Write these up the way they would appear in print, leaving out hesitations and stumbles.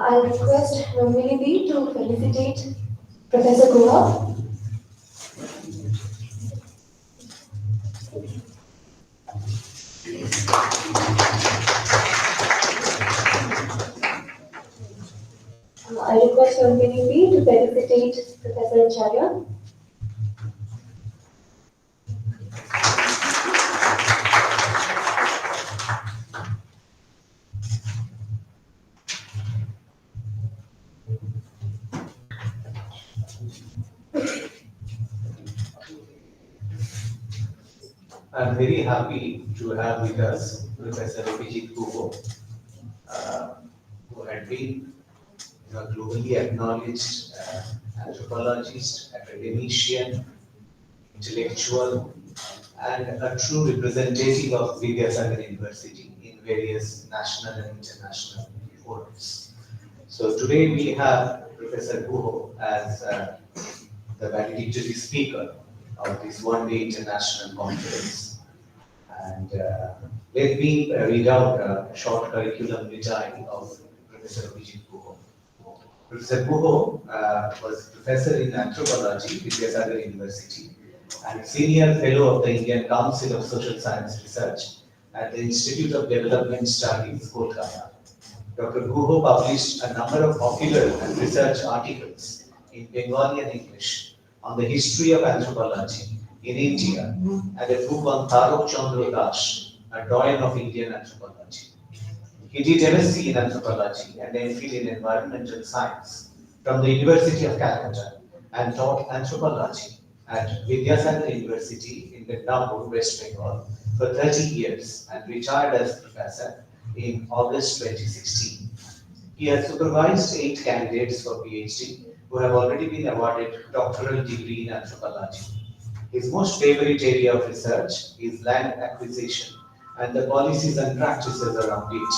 I request Nomini B to felicitate Professor Guha. I request Nomini B to felicitate Professor Acharya. I'm very happy to have with us Professor Abhijit Guho, who had been a globally acknowledged anthropologist, academician, intellectual, and a true representative of Vidyasagar University in various national and international forums. So today we have Professor Guho as the valedictory speaker of this one-day international conference. And let me read out a short curriculum vitae of Professor Abhijit Guho. Professor Guho was professor in anthropology at Vidyasagar University and senior fellow of the Indian Council of Social Science Research at the Institute of Development Studies, Kolkata. Dr. Guho published a number of popular and research articles in Bengali and English on the history of anthropology in India and a book on Tarak Chandra Das, a doyen of Indian anthropology. He did MSc in anthropology and MPhil in environmental science from the University of Calcutta and taught anthropology at Vidyasagar University in Bednapur, West Bengal for 30 years and retired as professor in August 2016. He has supervised 8 candidates for PhD who have already been awarded doctoral degree in anthropology. His most favorite area of research is land acquisition and the policies and practices around it.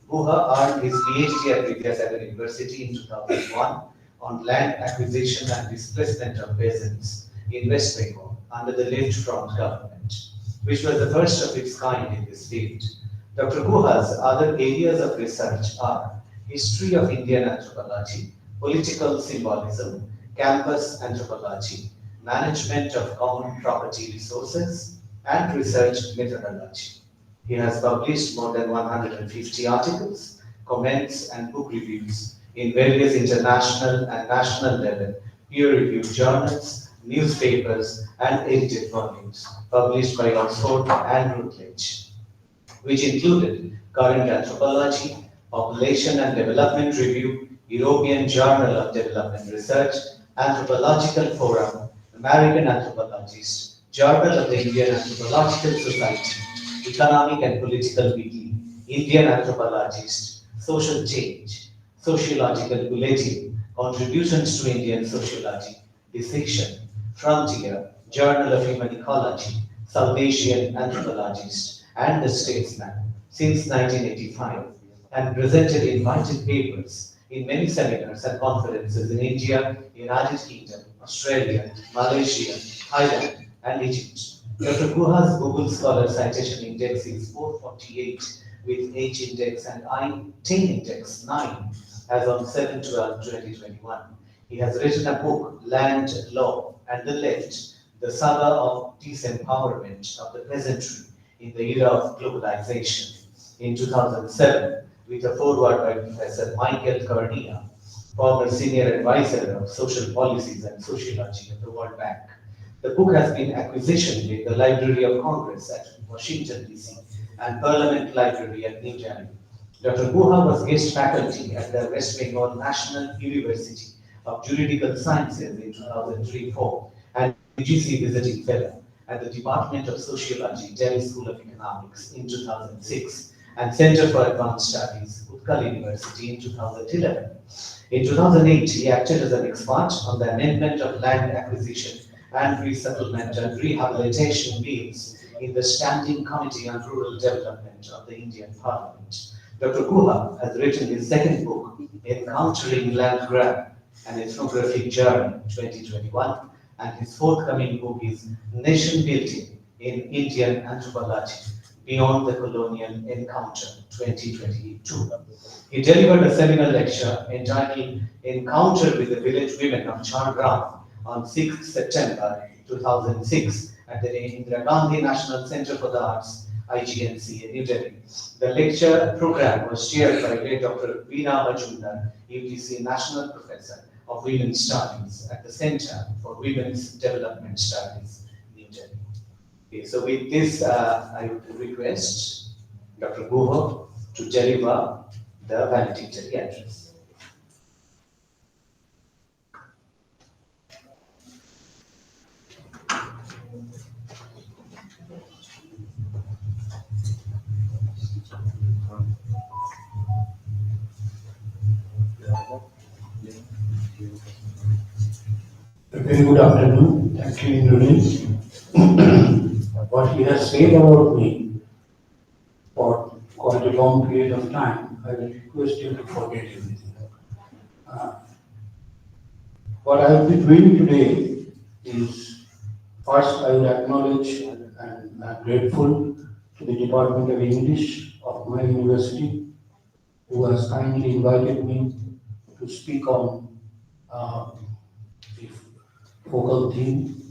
Guha earned his PhD at Vidyasagar University in 2001 on land acquisition and displacement of peasants in West Bengal under the Left Front government, which was the first of its kind in this field. Dr. Guha's other areas of research are history of Indian anthropology, political symbolism, campus anthropology, management of common property resources, and research methodology. He has published more than 150 articles, comments, and book reviews in various international and national level peer-reviewed journals, newspapers, and edited volumes published by Oxford and Routledge, which included Current Anthropology, Population and Development Review, European Journal of Development Research, Anthropological Forum, American Anthropologist, Journal of the Indian Anthropological Society, Economic and Political Weekly, Indian Anthropologist, Social Change, Sociological Bulletin, Contributions to Indian Sociology, Dissection, Frontier, Journal of Human Ecology, South Asian Anthropologist, and The Statesman since 1985, and presented invited papers in many seminars and conferences in India, United Kingdom, Australia, Malaysia, Thailand, and Egypt. Dr. Guha's Google Scholar Citation Index is 448 with H index and I-10 index 9 as on 7/12/2021. He has written a book, Land, Law, and the Left, the saga of disempowerment of the peasantry in the era of globalization, in 2007, with a foreword by Professor Michael Cornea, former senior advisor of social policies and sociology of the World Bank. The book has been acquisitioned in the Library of Congress at Washington, D.C. and Parliament Library at New Delhi. Dr. Guha was guest faculty at the West Bengal National University of Juridical Sciences in 2003-04 and UGC Visiting Fellow at the Department of Sociology, Delhi School of Economics in 2006 and Center for Advanced Studies, Utkal University in 2011. In 2008, he acted as an expert on the amendment of land acquisition and resettlement and rehabilitation bills in the Standing Committee on Rural Development of the Indian Parliament. Dr. Guha has written his second book, Encountering Land Grab, an ethnographic journey, 2021, and his forthcoming book is Nation Building in Indian Anthropology, Beyond the Colonial Encounter 2022. He delivered a seminal lecture entitled Encounter with the Village Women of Jhargram on 6th September 2006 at the Indira Gandhi National Centre for the Arts, IGNC in New Delhi. The lecture program was chaired by late Dr. Veena Majumdar, UGC National Professor of Women's Studies at the Centre for Women's Development Studies, New Delhi. Okay, so with this, I would request Dr. Guha to deliver the valedictory address. A very good afternoon. Thank you, Indonesia. What he has said about me for quite a long period of time, I will request you to forget everything. What I will be doing today is, first I will acknowledge and I'm grateful to the Department of English of my university, who has kindly invited me to speak on the focal theme.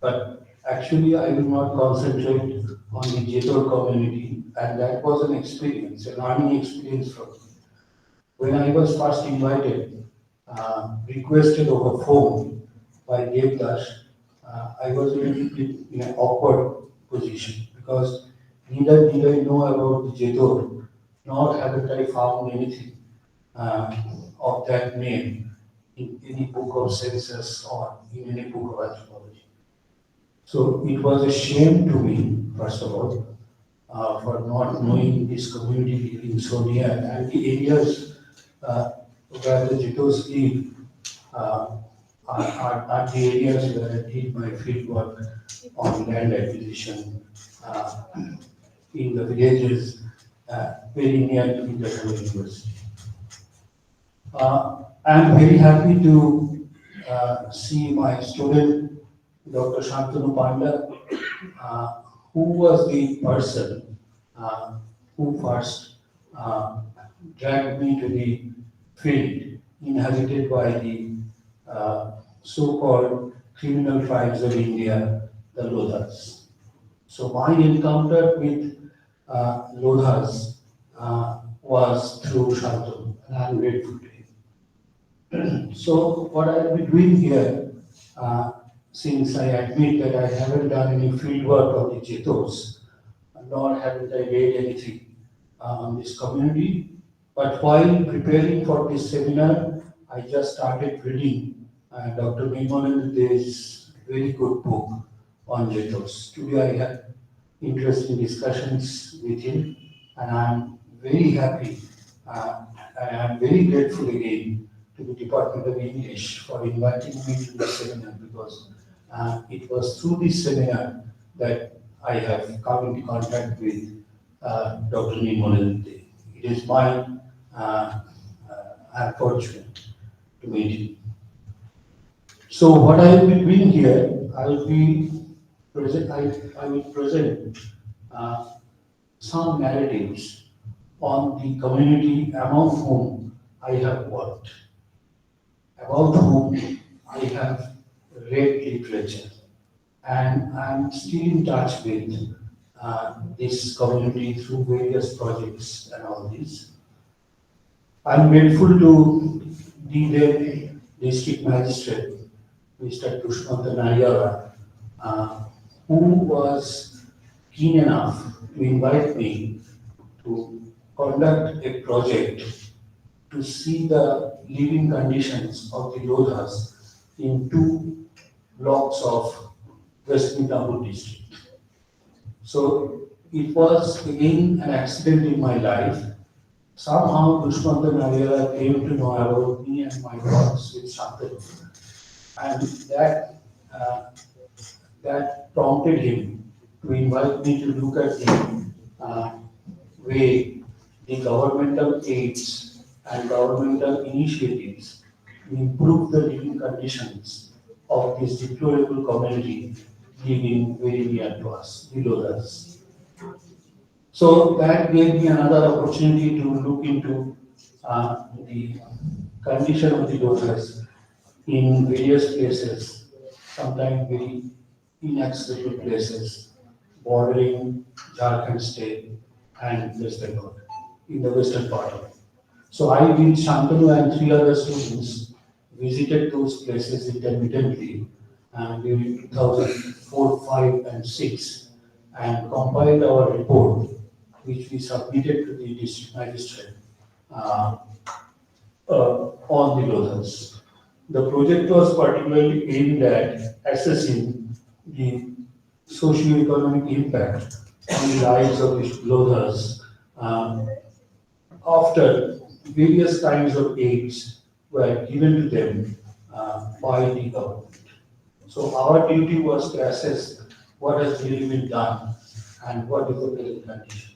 But actually, I will not concentrate on the Jetor community, and that was an experience, a learning experience for me. When I was first invited, requested over phone by Dept, I was a little bit in an awkward position because neither did I know about the Jetor, nor haven't I found anything of that name in any book of census or in any book of anthropology. So it was a shame to me, first of all, for not knowing this community living so near, and the areas where the Jetors live are the areas where I did my field work on land acquisition in the villages very near to the university. I'm very happy to see my student, Dr. Santanu who was the person who first dragged me to the field inhabited by the so-called criminal tribes of India, the Lodhas. So my encounter with Lodhas was through Santanu, and I'm grateful to him. So what I'll be doing here, since I admit that I haven't done any field work on the Jetors, nor haven't I read anything on this community, but while preparing for this seminar, I just started reading Dr. Nirmalan's very good book on Jetors. Today I had interesting discussions with him, and I'm very happy and I'm very grateful again to the Department of English for inviting me to this seminar, because it was through this seminar that I have come into contact with Dr. Nirmalan. It is my fortunate to meet him. So what I will be doing here, I will present some narratives on the community among whom I have worked, about whom I have read literature, and I'm still in touch with this community through various projects and all this. I'm grateful to the then district magistrate, Mr. Dushmanta who was keen enough to invite me to conduct a project to see the living conditions of the Lodhas in two blocks of West Midnapur district. So it was again an accident in my life. Somehow Dushmanta Nariara came to know about me and my works with Santanu, and that prompted him to invite me to look at the way the governmental aids and governmental initiatives to improve the living conditions of this deplorable community living very near to us, below us. So that gave me another opportunity to look into the condition of the Lodhas in various places, sometimes very inaccessible places, bordering Jharkhand state and West Bengal, in the western part of it. So I, with Shantanu and three other students, visited those places intermittently during 2004, 5, and 6, and compiled our report, which we submitted to the district magistrate uh, on the Lodhas. The project was particularly aimed at assessing the socio-economic impact on the lives of the Lodhas after various kinds of aids were given to them by the government. So our duty was to assess what has really been done and what is the present condition.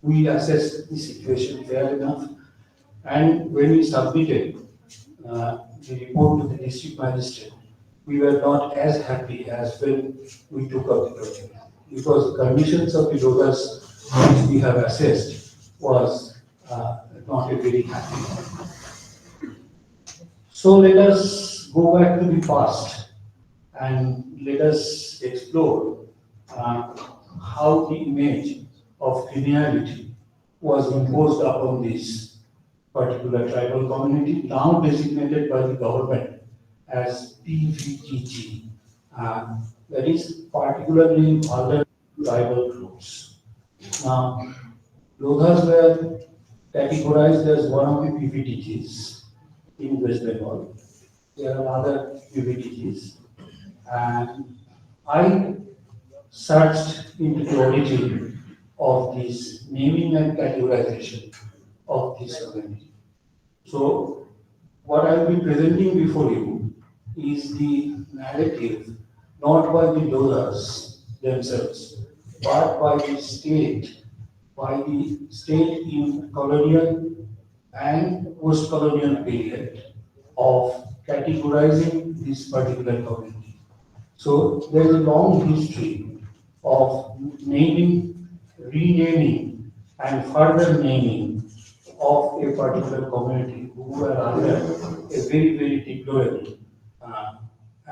We assessed the situation fair enough, and when we submitted the report to the district magistrate, we were not as happy as when we took up the project, because the conditions of the Lodhas which we have assessed was not a very happy one. So let us go back to the past and let us explore uh, how the image of criminality was imposed upon this particular tribal community, now designated by the government as PVTG, that is particularly vulnerable tribal groups. Now, Lodhas were categorized as one of the PVTGs in West Bengal. There are other PVTGs, and I searched into the origin of this naming and categorization of this community. So, what I will be presenting before you is the narrative not by the Lodhas themselves, but by the state in colonial and post-colonial period of categorizing this particular community. So there is a long history of naming, renaming, and further naming of a particular community who were under a very, very deplorable uh,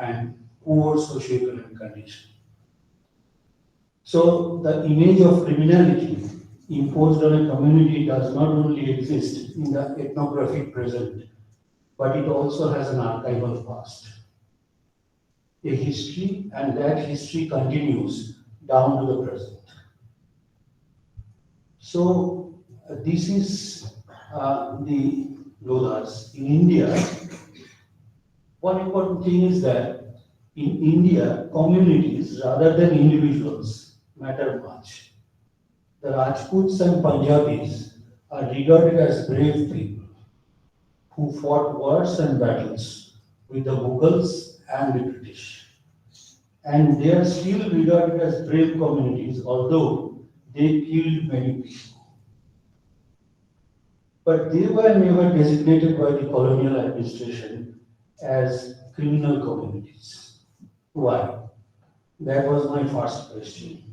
and poor socioeconomic condition. So the image of criminality imposed on a community does not only exist in the ethnographic present, but it also has an archival past, a history, and that history continues down to the present. So this is the Lodhas. In India, one important thing is that in India, communities rather than individuals matter much. The Rajputs and Punjabis are regarded as brave people who fought wars and battles with the Mughals and the British. And they are still regarded as brave communities, although they killed many people. But they were never designated by the colonial administration as criminal communities. Why? That was my first question.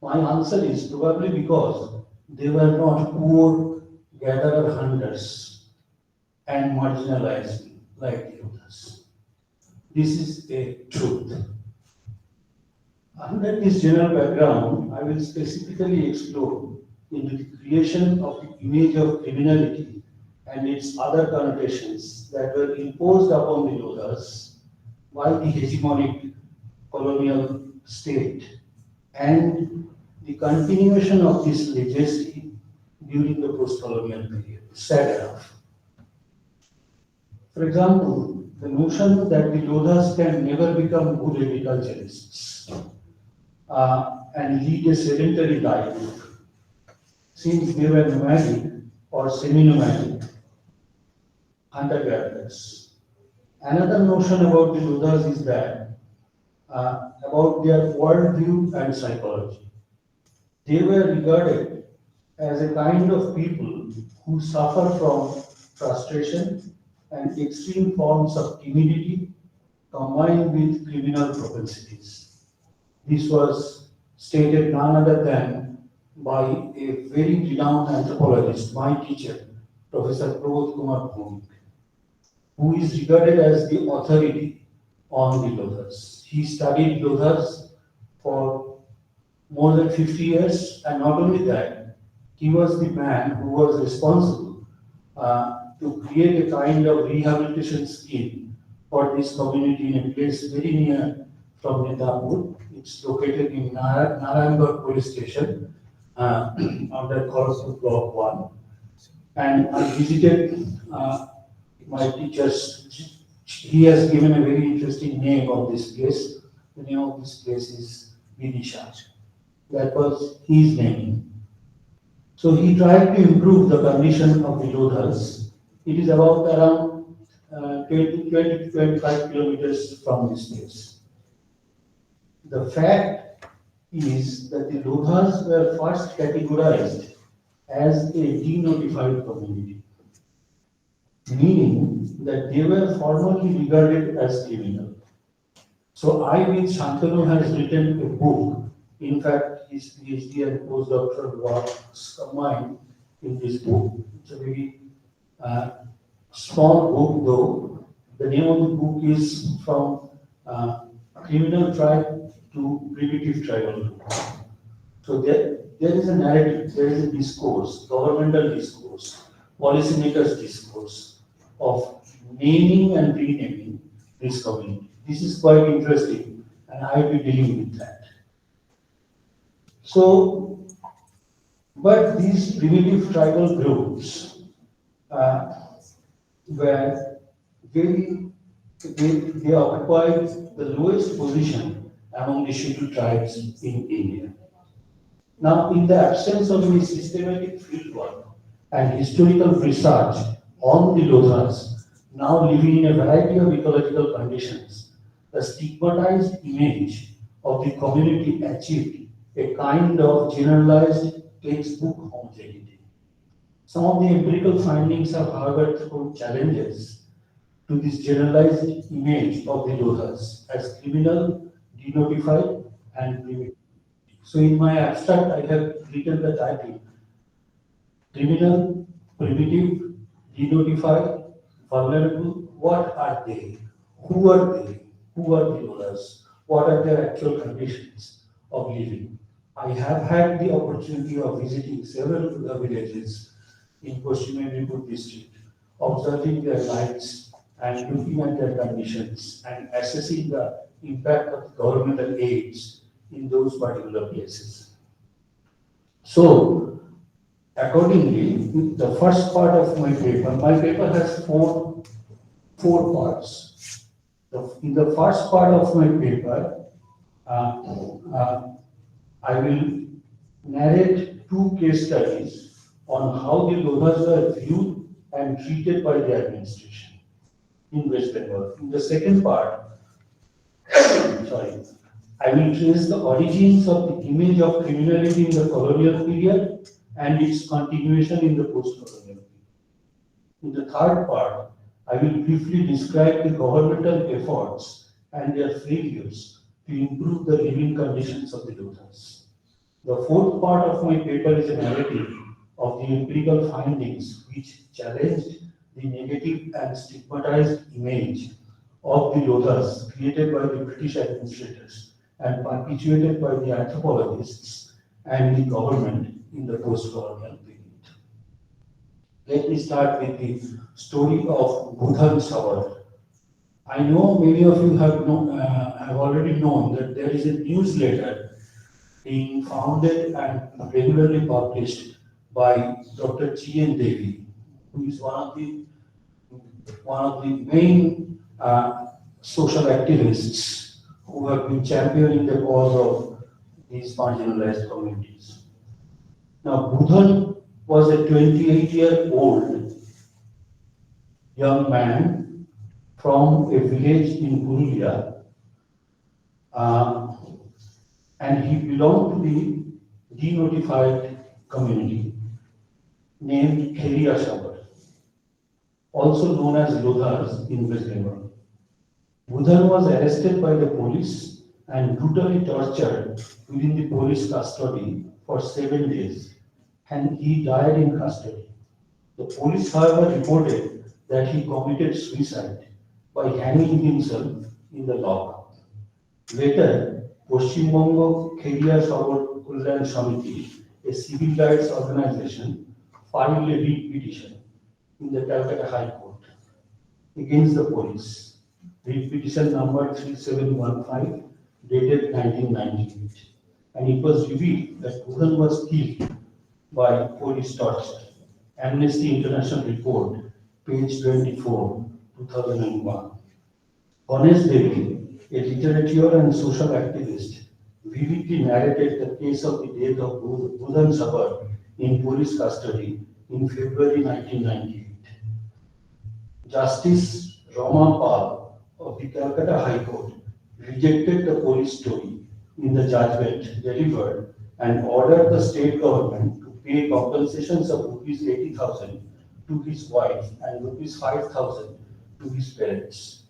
My answer is probably because they were not poor gatherer hunters and marginalized like the others. This is a truth. Under this general background, I will specifically explore into the creation of the image of criminality and its other connotations that were imposed upon the Lodhas by the hegemonic colonial state and the continuation of this legacy during the post-colonial period. Sad enough. For example, the notion that the Lodhas can never become good agriculturists and lead a sedentary life, since they were nomadic or semi-nomadic hunter-gatherers. Another notion about the Lodhas is that about their worldview and psychology. They were regarded as a kind of people who suffer from frustration and extreme forms of timidity combined with criminal propensities. This was stated none other than by a very renowned anthropologist, my teacher, Professor Pramod Kumar Bhumik, who is regarded as the authority on the Lodhas. He studied Lodhas for more than 50 years, and not only that, he was the man who was responsible to create a kind of rehabilitation scheme for this community in a place very near from Nitapur. It's located in Narayangarh police station under Kharagpur Block 1. And I visited my teachers. He has given a very interesting name of this place. The name of this place is Vidisha. That was his name. So he tried to improve the condition of the Lodhas. It is about around 20 to 25 kilometers from this place. The fact is that the Lodhas were first categorized as a denotified community, meaning that they were formally regarded as criminal. So I, with Santanu, has written a book. In fact, his PhD and postdoctoral works combined in this book. It's a very small book, though. The name of the book is From Criminal Tribe to Primitive Tribal. So there is a narrative, there is a discourse, governmental discourse, policymakers' discourse of naming and renaming this community. This is quite interesting, and I will be dealing with that. So, but these primitive tribal groups were they occupied the lowest position among the scheduled tribes in India. Now, in the absence of any systematic fieldwork and historical research on the Lodhas, now living in a variety of ecological conditions, the stigmatized image of the community achieved a kind of generalized textbook homogeneity. Some of the empirical findings have, however, thrown challenges to this generalized image of the Lodhas as criminal, denotified, and primitive. So in my abstract, I have written the title: Criminal, Primitive, Denotified, Vulnerable. What are they? Who are they? Who are the Lodhas? What are their actual conditions of living? I have had the opportunity of visiting several Lodha villages in Paschim Medinipur district, observing their lives and looking at their conditions and assessing the impact of governmental aids in those particular places. So, accordingly, the first part of my paper has four parts. In the first part of my paper, I will narrate two case studies on how the Lodhas were viewed and treated by the administration in West Bengal. In the second part, I will trace the origins of the image of criminality in the colonial period and its continuation in the post-colonial period. In the third part, I will briefly describe the governmental efforts and their failures to improve the living conditions of the Lodhas. The fourth part of my paper is a narrative of the empirical findings which challenged the negative and stigmatized image of the Lodhas created by the British administrators and perpetuated by the anthropologists and the government in the post-colonial period. Let me start with the story of Budhan Sabar. I know many of you have already known that there is a newsletter being founded and regularly published by Dr. G.N. Devi, who is one of the main social activists who have been championing the cause of these marginalized communities. Now, Budhan was a 28-year-old young man from a village in Purulia, and he belonged to the denotified community named Heria Sabar, also known as Lodhas in West Bengal. Budhan was arrested by the police and brutally tortured within the police custody for 7 days and he died in custody. The police, however, reported that he committed suicide by hanging himself in the lockup. Later, Poshchimbongo Kheriya Sabor Kullan Samiti, a civil rights organization, filed a writ petition in the Calcutta High Court against the police. Writ petition number 3715, dated 1998. And it was revealed that Mughal was killed by police torture. Amnesty International report, page 24, 2001. Honest Devi, a literature and social activist, vividly narrated the case of the death of Budhan Sabar in police custody in February 1998. Justice Rama Pal of the Calcutta High Court rejected the police story in the judgment delivered and ordered the state government to pay compensations of rupees 80,000 to his wife and rupees 5,000 to his parents.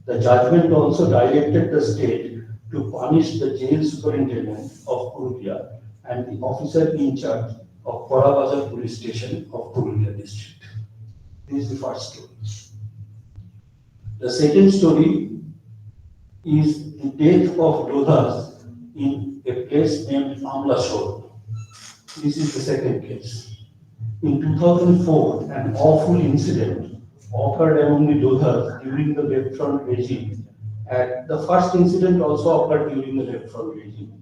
The judgment also directed the state to punish the jail superintendent of Purulia and the officer in charge of Porabazar police station of Purulia district. This is the first story. The second story is the death of Lodhas in a place named Amlashore. This is the second case. In 2004, an awful incident occurred among the Lodhas during the Left Front regime. And the first incident also occurred during the Left Front regime.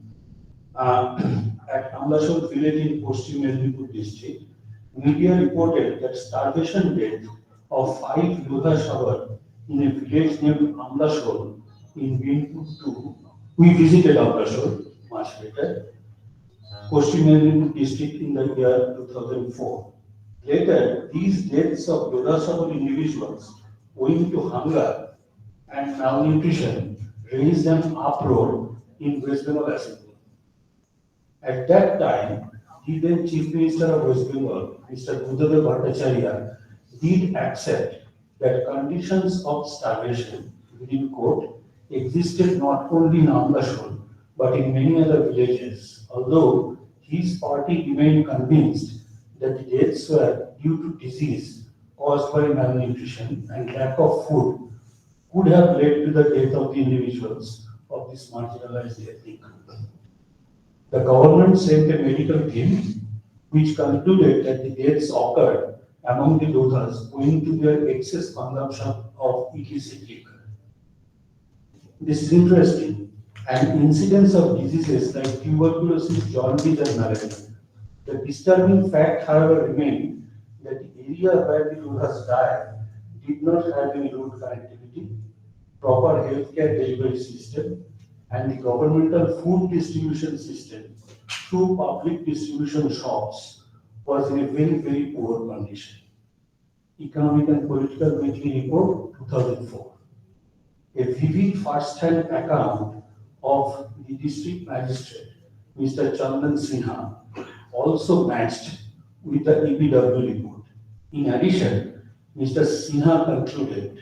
At Amlashore village in Paschim Medinipur district, media reported that starvation death of 5 Lodha Sabar in a village named Amlashore in Binpur 2. We visited Amlashore much later, Paschim Medinipur district in the year 2004. Later, these deaths of Lodha Sabar individuals owing to hunger and malnutrition raised an uproar in West Bengal Assembly. At that time, the then Chief Minister of West Bengal, Mr. Buddhadev Bhattacharya, did accept that conditions of starvation, within quote, existed not only in Amlashore but in many other villages, although his party remained convinced that the deaths were due to disease caused by malnutrition and lack of food could have led to the death of the individuals of this marginalized ethnic group. The government sent a medical team which concluded that the deaths occurred among the Lodhas owing to their excess consumption of illicit liquor. This is interesting. An incidence of diseases like tuberculosis, jaundice, and malaria. The disturbing fact, however, remained that the area where the Lodhas died did not have any road connectivity, proper healthcare delivery system, and the governmental food distribution system through public distribution shops was in a very, very poor condition. Economic and Political Weekly Report, 2004. A vivid first-hand account of the district magistrate, Mr. Chandan Sinha, also matched with the EPW report. In addition, Mr. Sinha concluded,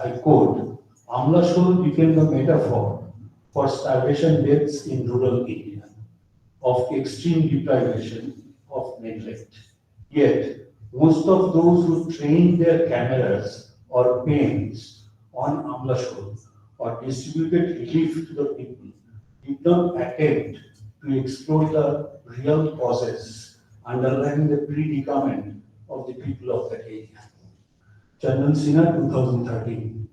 I quote, Amlashore became a metaphor for starvation deaths in rural India, of extreme deprivation, of neglect. Yet, most of those who trained their cameras or pens on Amlashore or distributed relief to the people did not attempt to explore the real causes underlying the predicament of the people of that area. Chandan Sinha, 2013.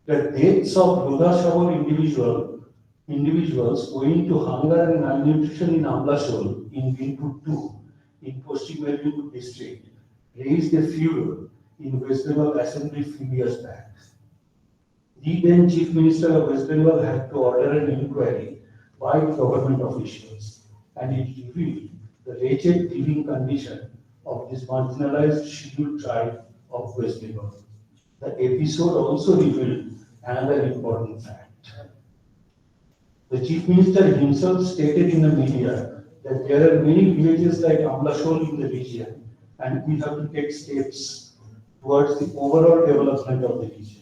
The deaths of Lodha Sabar individuals owing to hunger and malnutrition in Amlashore in Binpur 2 in Paschim Medinipur district raised a furor in West Bengal Assembly few years back. The then Chief Minister of West Bengal had to order an inquiry by government officials, and it revealed the wretched living condition of this marginalized scheduled tribe of West Bengal. The episode also revealed another important fact. The Chief Minister himself stated in the media that there are many villages like Amlashore in the region, and we have to take steps towards the overall development of the region.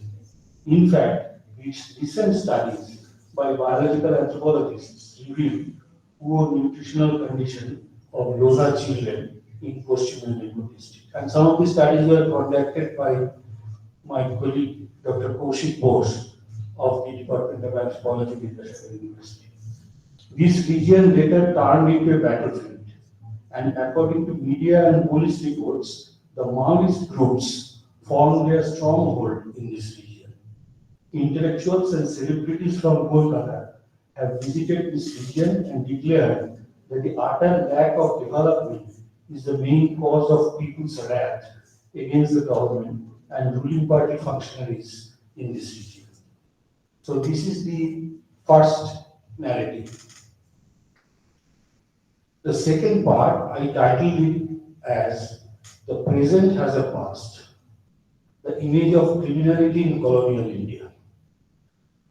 In fact, recent studies by biological anthropologists reveal poor nutritional condition of Lodha children in Western Medicine district. And some of the studies were conducted by my colleague Dr. Kaushik Bose of the Department of Anthropology in the University. This region later turned into a battlefield, and according to media and police reports, the Maoist groups formed their stronghold in this region. Intellectuals and celebrities from Kolkata have visited this region and declared that the utter lack of development is the main cause of people's wrath against the government and ruling party functionaries in this region. So this is the first narrative. The second part, I titled it as The Present Has a Past, the image of criminality in colonial India.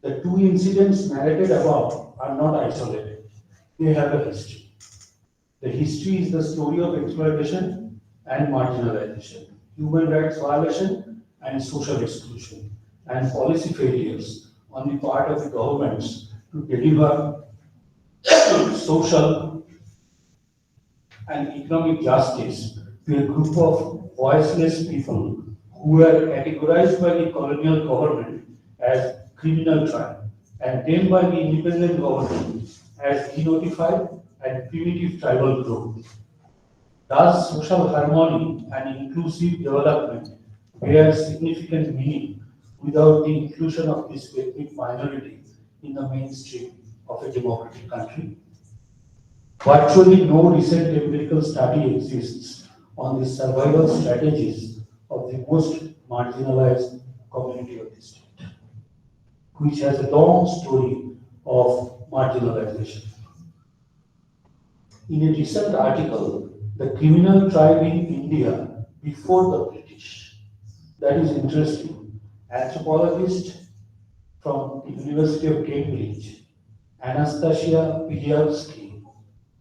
The two incidents narrated above are not isolated. They have a history. The history is the story of exploitation and marginalization, human rights violation and social exclusion, and policy failures on the part of the governments to deliver social and economic justice to a group of voiceless people who were categorized by the colonial government as criminal tribe and then by the independent government as denotified and primitive tribal group. Thus, social harmony and inclusive development bear significant meaning without the inclusion of this ethnic minority in the mainstream of a democratic country. Virtually no recent empirical study exists on the survival strategies of the most marginalized community of the state, which has a long story of marginalization. In a recent article, the criminal tribe in India before the British, that is interesting. Anthropologist from the University of Cambridge, Anastasia Piliavsky,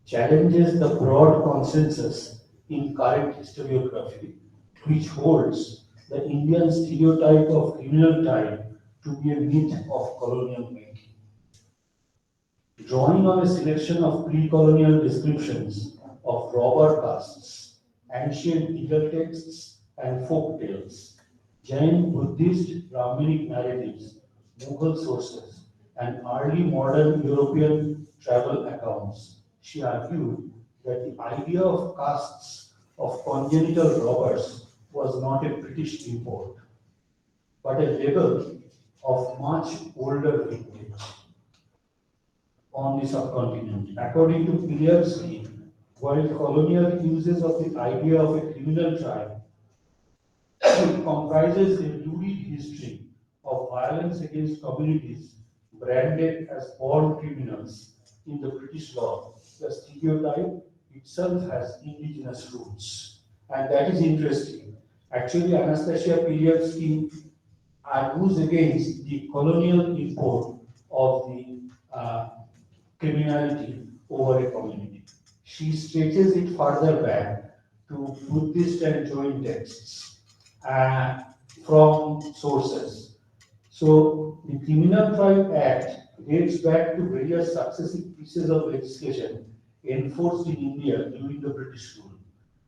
challenges the broad consensus in current historiography, which holds the Indian stereotype of criminal tribe to be a myth of colonial making. Drawing on a selection of pre-colonial descriptions of robber castes, ancient legal texts, and folk tales, Jain, Buddhist, Brahminic narratives, Mughal sources, and early modern European travel accounts, she argued that the idea of castes of congenital robbers was not a British import, but a label of much older vintage on the subcontinent. According to Piliavsky, while colonial uses of the idea of a criminal tribe comprises a lurid history of violence against communities branded as born criminals in the British law, the stereotype itself has indigenous roots. And that is interesting. Actually, Anastasia Piliavsky argues against the colonial import of the criminality over a community. She stretches it further back to Buddhist and Jain texts from sources. So the Criminal Tribe Act dates back to various successive pieces of legislation enforced in India during the British rule.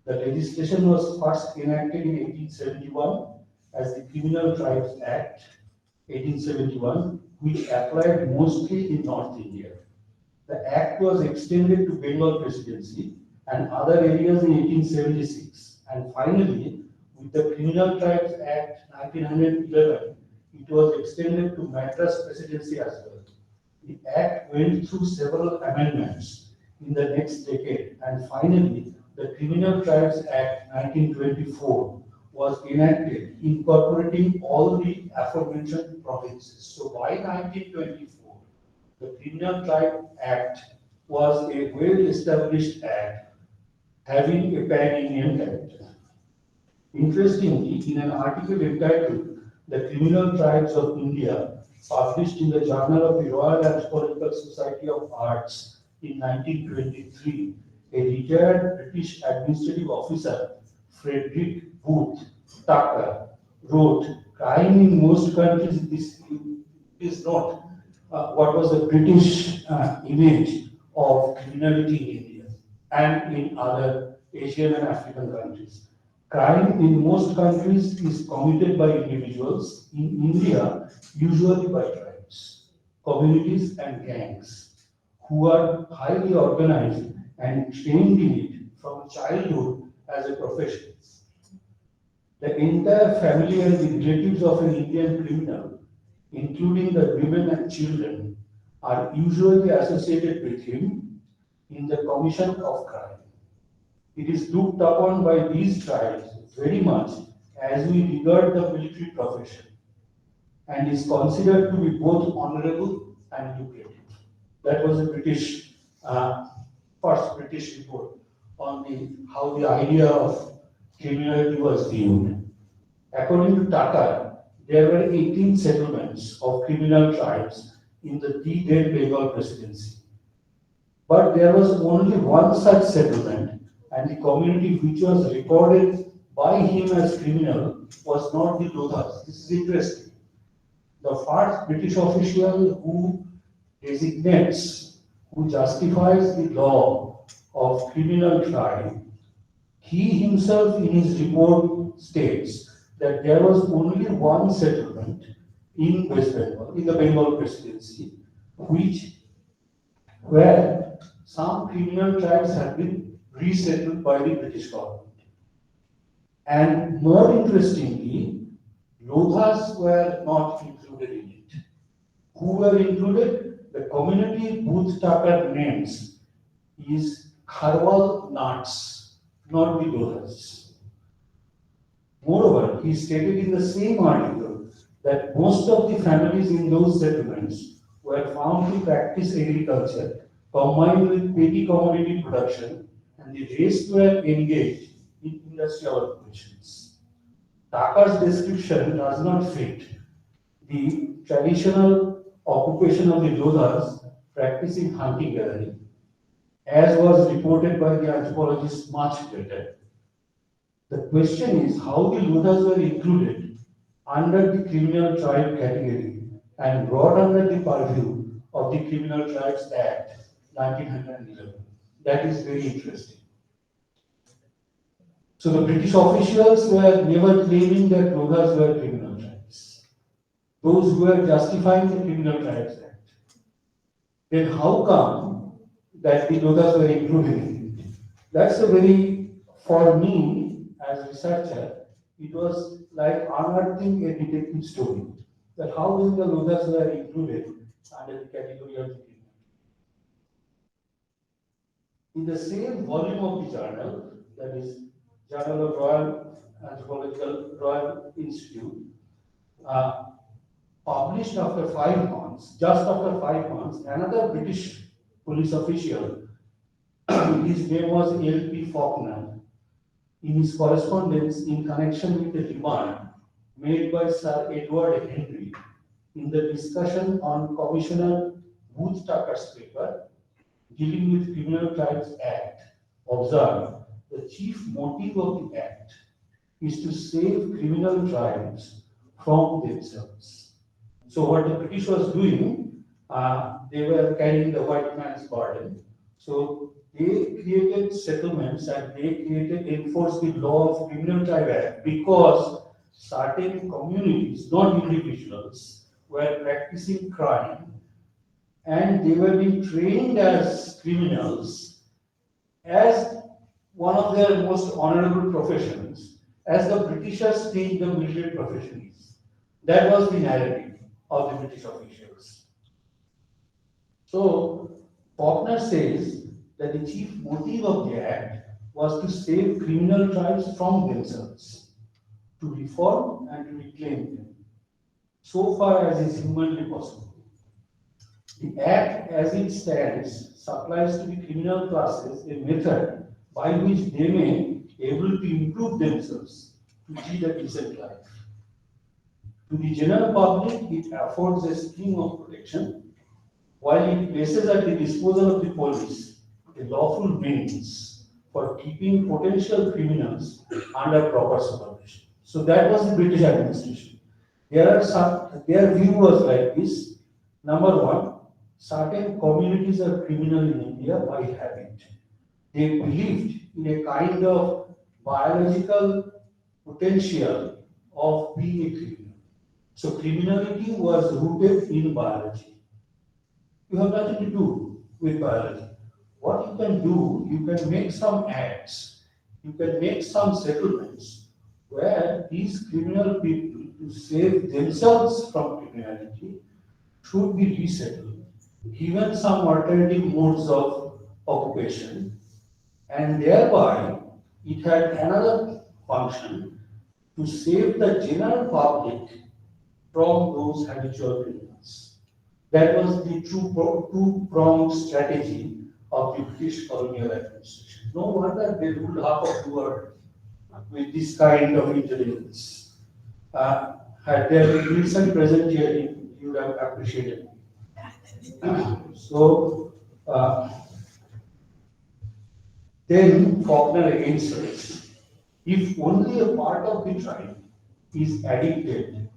The legislation was first enacted in 1871 as the Criminal Tribes Act 1871, which applied mostly in North India. The act was extended to Bengal Presidency and other areas in 1876. And finally, with the Criminal Tribes Act 1911, it was extended to Madras Presidency as well. The act went through several amendments in the next decade, and finally, the Criminal Tribes Act 1924 was enacted, incorporating all the aforementioned provinces. So by 1924, the Criminal Tribe Act was a well-established act having a pan-Indian character. Interestingly, in an article entitled The Criminal Tribes of India, published in the Journal of the Royal Anthropological Society of Arts in 1923, a retired British administrative officer, Frederick Booth Tucker, wrote, "Crime in most countries is not what was the British image of criminality in India and in other Asian and African countries. Crime in most countries is committed by individuals. In India, usually by tribes, communities, and gangs who are highly organized and trained in it from childhood as a profession. The entire family and the relatives of an Indian criminal, including the women and children, are usually associated with him in the commission of crime. It is looked upon by these tribes very much as we regard the military profession and is considered to be both honorable and lucrative. That was a first British report on how the idea of criminality was viewed. According to Tata, there were 18 settlements of criminal tribes in the then Bengal presidency. But there was only one such settlement, and the community which was recorded by him as criminal was not the Lodhas. This is interesting. The first British official who designates, who justifies the law of criminal tribe, he himself in his report states that there was only one settlement in West Bengal, in the Bengal presidency, where some criminal tribes had been resettled by the British government. And more interestingly, Lodhas were not included in it. Who were included? The community Booth Tucker names is Kharwal Nats, not the Lodhas. Moreover, he stated in the same article that most of the families in those settlements were found to practice agriculture combined with petty commodity production, and the rest were engaged in industrial occupations. Tucker's description does not fit the traditional occupation of the Lodhas practicing hunting gathering, as was reported by the anthropologists much later. The question is how the Lodhas were included under the criminal tribe category and brought under the purview of the Criminal Tribes Act 1911. That is very interesting. So the British officials were never claiming that Lodhas were criminal tribes. Those who were justifying the Criminal Tribes Act. Then how come that the Lodhas were included in it? That's a very, for me, as a researcher, it was like unearthing a detective story. That how then the Lodhas were included under the category of the criminal. In the same volume of the journal, that is Journal of Royal Anthropological Royal Institute, published after 5 months, just after 5 months, another British police official, his name was L.P. Faulkner, in his correspondence in connection with the demand made by Sir Edward Henry in the discussion on Commissioner Booth Tucker's paper dealing with Criminal Tribes Act, observed the chief motive of the act is to save criminal tribes from themselves. So what the British was doing, they were carrying the white man's burden. So they created settlements and they enforced the law of Criminal Tribe Act because certain communities, not individuals, were practicing crime and they were being trained as criminals as one of their most honorable professions, as the Britishers think the military profession is. That was the narrative of the British officials. So, Faulkner says that the chief motive of the act was to save criminal tribes from themselves, to reform and to reclaim them, so far as is humanly possible. The act as it stands supplies to the criminal classes a method by which they may be able to improve themselves to lead a decent life. To the general public, it affords a scheme of protection, while it places at the disposal of the police a lawful means for keeping potential criminals under proper supervision. So that was the British administration. Their view was like this. Number one, certain communities are criminal in India by habit. They believed in a kind of biological potential of being a criminal. So criminality was rooted in biology. You have nothing to do with biology. What you can do, you can make some acts, you can make some settlements where these criminal people, to save themselves from criminality, should be resettled, given some alternative modes of occupation, and thereby it had another function to save the general public from those habitual criminals. That was the two-pronged strategy of the British colonial administration. No wonder they ruled half of the world with this kind of intelligence. Had there been Wilson present here, you would have appreciated it. So, then Faulkner again says, if only a part of the tribe is addicted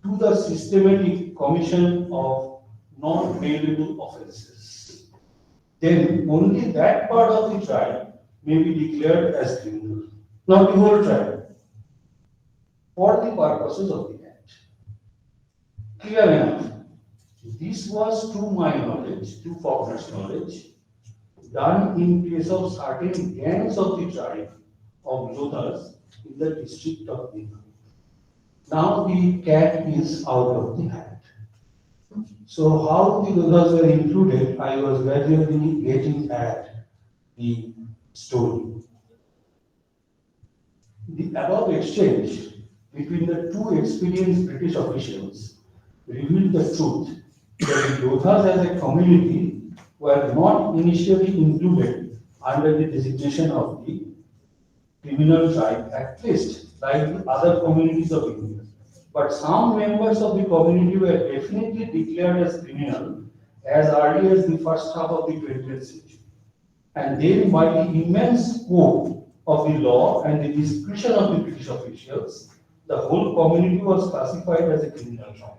to the systematic commission of non-bailable offences, then only that part of the tribe may be declared as criminal, not the whole tribe, for the purposes of the Act. Clear enough? This was, to my knowledge, to Faulkner's knowledge, done in case of certain gangs of the tribe of Lodhas in the district of Bihar. Now the cat is out of the hat. So how the Lodhas were included, I was gradually getting at the story. The above exchange between the two experienced British officials revealed the truth that the Lodhas as a community were not initially included under the designation of the criminal tribe, at least like the other communities of India. But some members of the community were definitely declared as criminal as early as the first half of the 20th century. And then by the immense scope of the law and the discretion of the British officials, the whole community was classified as a criminal tribe.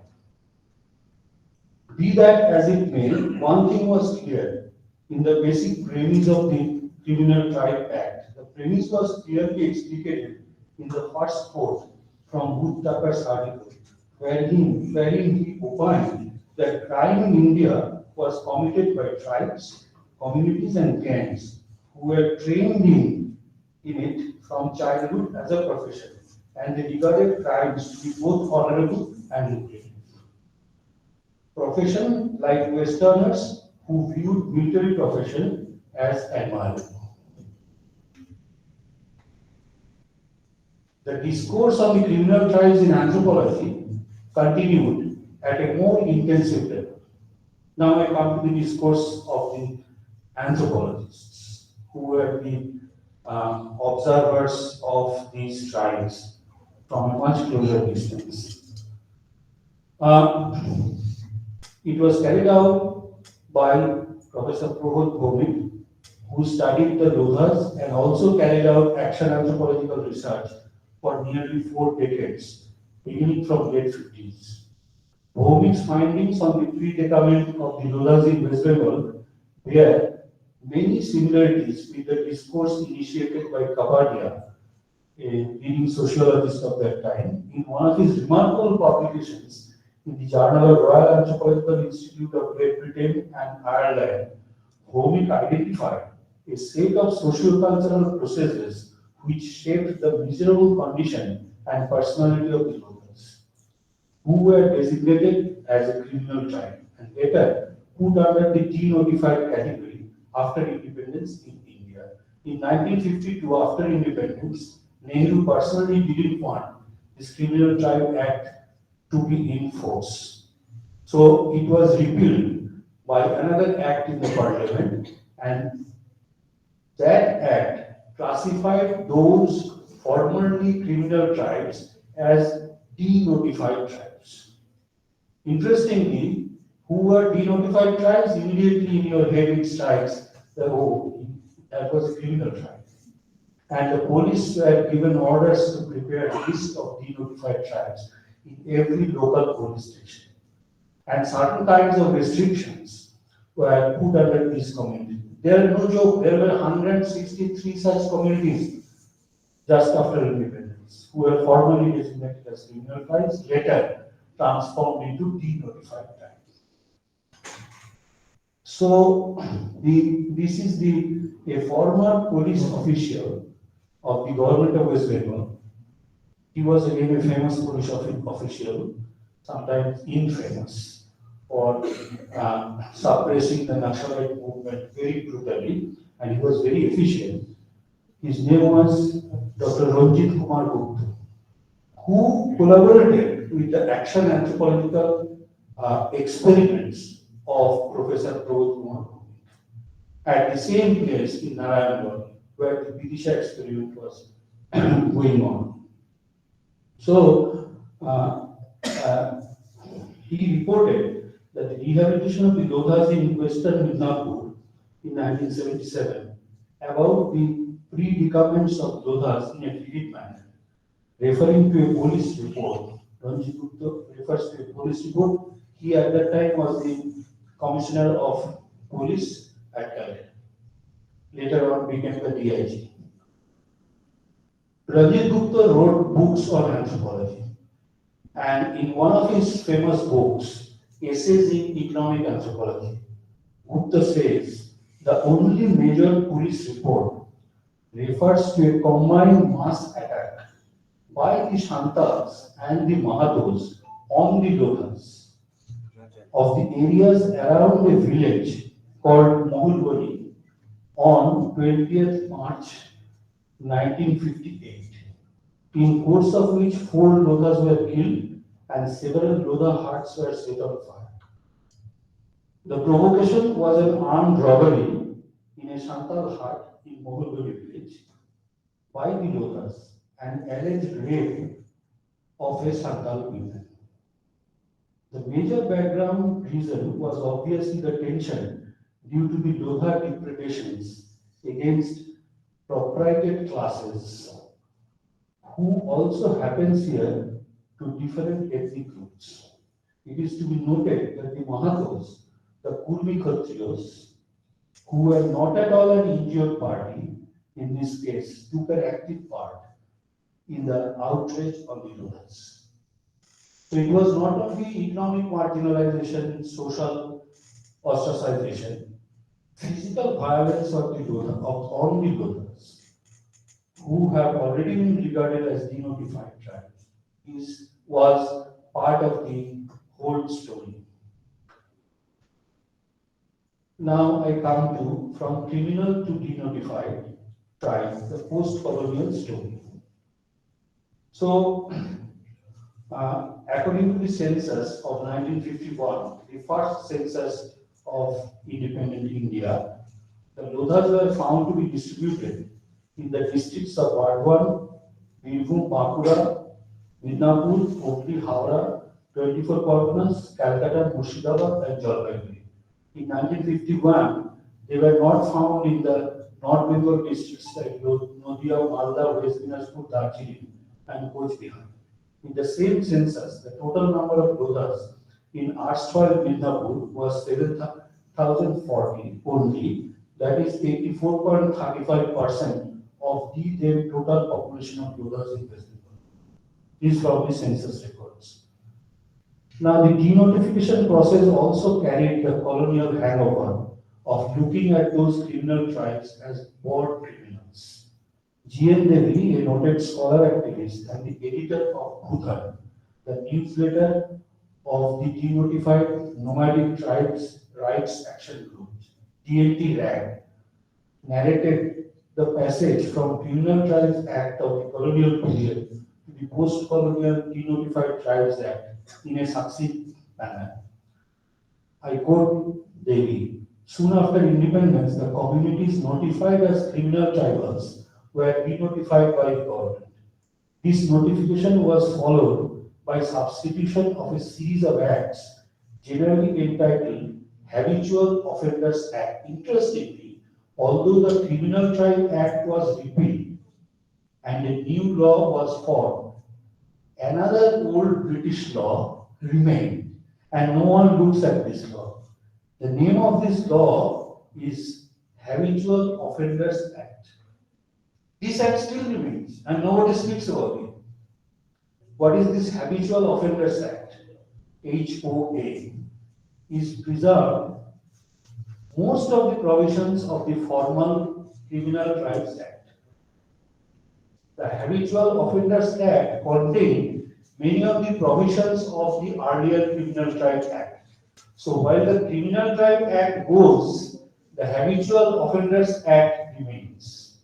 Be that as it may, one thing was clear in the basic premise of the Criminal Tribe Act. The premise was clearly explicated in the first quote from Wood Tucker's article, wherein he opined that crime in India was committed by tribes, communities, and gangs who were trained in it from childhood as a profession, and they regarded crimes to be both honorable and lucrative. Profession like Westerners who viewed military profession as admirable. The discourse on the criminal tribes in anthropology continued at a more intensive level. Now I come to the discourse of the anthropologists, who were the observers of these tribes from a much closer distance. It was carried out by Professor Prabodh Bhowmik, who studied the Lodhas and also carried out action anthropological research for nearly 4 decades, beginning from late 50s. Bhowmik's findings on the predicament of the Lodhas in West Bengal bear many similarities with the discourse initiated by Kapadia, a leading sociologist of that time, in one of his remarkable publications in the Journal of Royal Anthropological Institute of Great Britain and Ireland. Bhowmik identified a set of socio-cultural processes which shaped the miserable condition and personality of the Lodhas, who were designated as a criminal tribe and later put under the denotified category after independence in India. In 1952, after independence, Nehru personally didn't want this Criminal Tribe Act to be in force. So it was repealed by another act in the parliament, and that act classified those formerly criminal tribes as denotified tribes. Interestingly, who were denotified tribes? Immediately in your head it strikes that, oh, that was a criminal tribe. And the police were given orders to prepare a list of denotified tribes in every local police station. And certain kinds of restrictions were put under this community. There are no joke, there were 163 such communities just after independence, who were formerly designated as criminal tribes, later transformed into denotified tribes. So, this is a former police official of the government of West Bengal. He was again a famous police official, sometimes infamous, for suppressing the Naxalite movement very brutally, and he was very efficient. His name was Dr. Ranjit Kumar Gupta, who collaborated with the action anthropological experiments of Professor Prodh Kumar at the same place in Narayangarh where the Vidisha experiment was going on. So, he reported that the rehabilitation of the Lodhas in western Midnapur in 1977 about the predicaments of Lodhas in a vivid manner, referring to a police report. Ranjit Gupta refers to a police report. He at that time was the commissioner of police at Calcutta. Later on became the DIG. Ranjit Gupta wrote books on anthropology. And in one of his famous books, Essays in Economic Anthropology, Gupta says the only major police report refers to a combined mass attack by the Shantas and the Mahatos on the Lodhas of the areas around a village called Mohulbani on 20th March 1958, in course of which 4 Lodhas were killed and several Lodha huts were set on fire. The provocation was an armed robbery in a Santal hut in Mohulbani village by the Lodhas and alleged rape of a Santal woman. The major background reason was obviously the tension due to the Lodha depredations against proprietary classes, who also happens here to different ethnic groups. It is to be noted that the Mahatos, the Kurmi Khatriyas, who were not at all an injured party in this case, took an active part in the outrage on the Lodhas. So it was not only economic marginalization, social ostracization, physical violence of the Lodha, on the Lodhas, who have already been regarded as denotified tribes, was part of the whole story. Now I come to from criminal to denotified tribes, the post-colonial story. So, according to the census of 1951, the first census of independent India, the Lodhas were found to be distributed in the districts of Bardwan, Birbhum, Bankura, Midnapur, Hooghly, Howrah, 24 Parganas, Calcutta, Murshidabad, and Jalpaiguri. In 1951, they were not found in the North Bengal districts like Nadia, Malda, West Dinajpur, Darjeeling, and Coach Bihar. In the same census, the total number of Lodhas in erstwhile Midnapur was 7,040 only, that is 84.35% of the then total population of Lodhas in West Bengal. This is from the census records. Now, the denotification process also carried the colonial hangover of looking at those criminal tribes as war criminals. G.N. Devi, a noted scholar activist and the editor of Bhutan, the newsletter of the denotified nomadic tribes rights action group, DNT RAG, narrated the passage from Criminal Tribes Act of the colonial period to the post-colonial Denotified Tribes Act in a succinct manner. I quote Devi, soon after independence, the communities notified as criminal tribals were denotified by the government. This notification was followed by substitution of a series of acts, generally entitled Habitual Offenders Act. Interestingly, although the Criminal Tribe Act was repealed and a new law was formed, another old British law remained, and no one looks at this law. The name of this law is Habitual Offenders Act. This act still remains and nobody speaks about it. What is this Habitual Offenders Act? HOA is preserved most of the provisions of the formal Criminal Tribes Act. The Habitual Offenders Act contained many of the provisions of the earlier Criminal Tribes Act. So while the Criminal Tribe Act goes, the Habitual Offenders Act remains.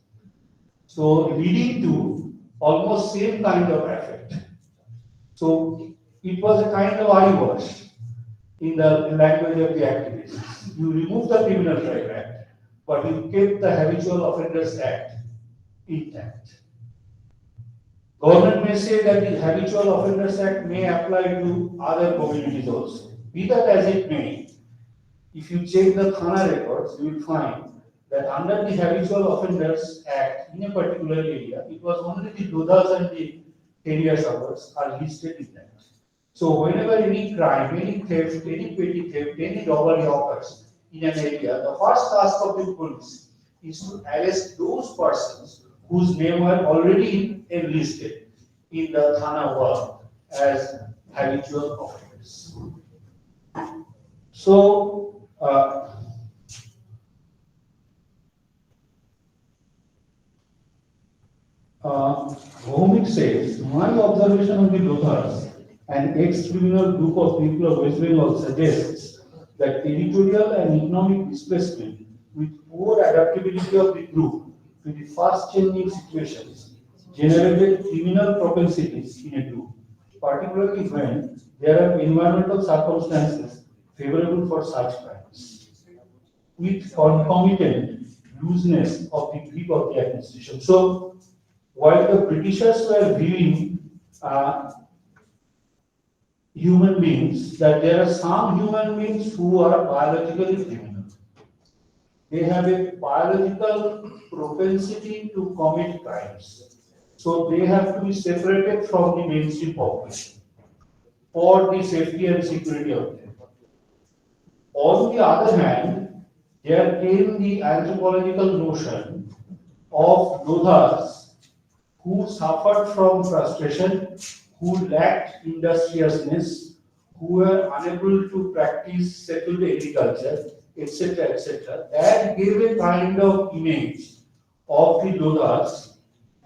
So leading to almost same kind of effect. So it was a kind of eyewash in the language of the activists. You remove the Criminal Tribe Act, but you kept the Habitual Offenders Act intact. Government may say that the Habitual Offenders Act may apply to other communities also. Be that as it may, if you check the Thana records, you will find that under the Habitual Offenders Act in a particular area, it was only the Lodhas and the area Sabars are listed in that. So whenever any crime, any theft, any petty theft, any robbery occurs in an area, the first task of the police is to arrest those persons whose name were already enlisted in the Thana wall as habitual offenders. So, Bhomik says, my observation of the Lodhas, an ex-criminal group of people of West Bengal, suggests that territorial and economic displacement with poor adaptability of the group to the fast-changing situations generated criminal propensities in a group, particularly when there are environmental circumstances favorable for such crimes, with concomitant looseness of the grip of the administration. So, while the Britishers were viewing human beings, that there are some human beings who are biologically criminal. They have a biological propensity to commit crimes. So they have to be separated from the mainstream population for the safety and security of them. On the other hand, there came the anthropological notion of Lodhas who suffered from frustration, who lacked industriousness, who were unable to practice settled agriculture, etc., etc. That gave a kind of image of the Lodhas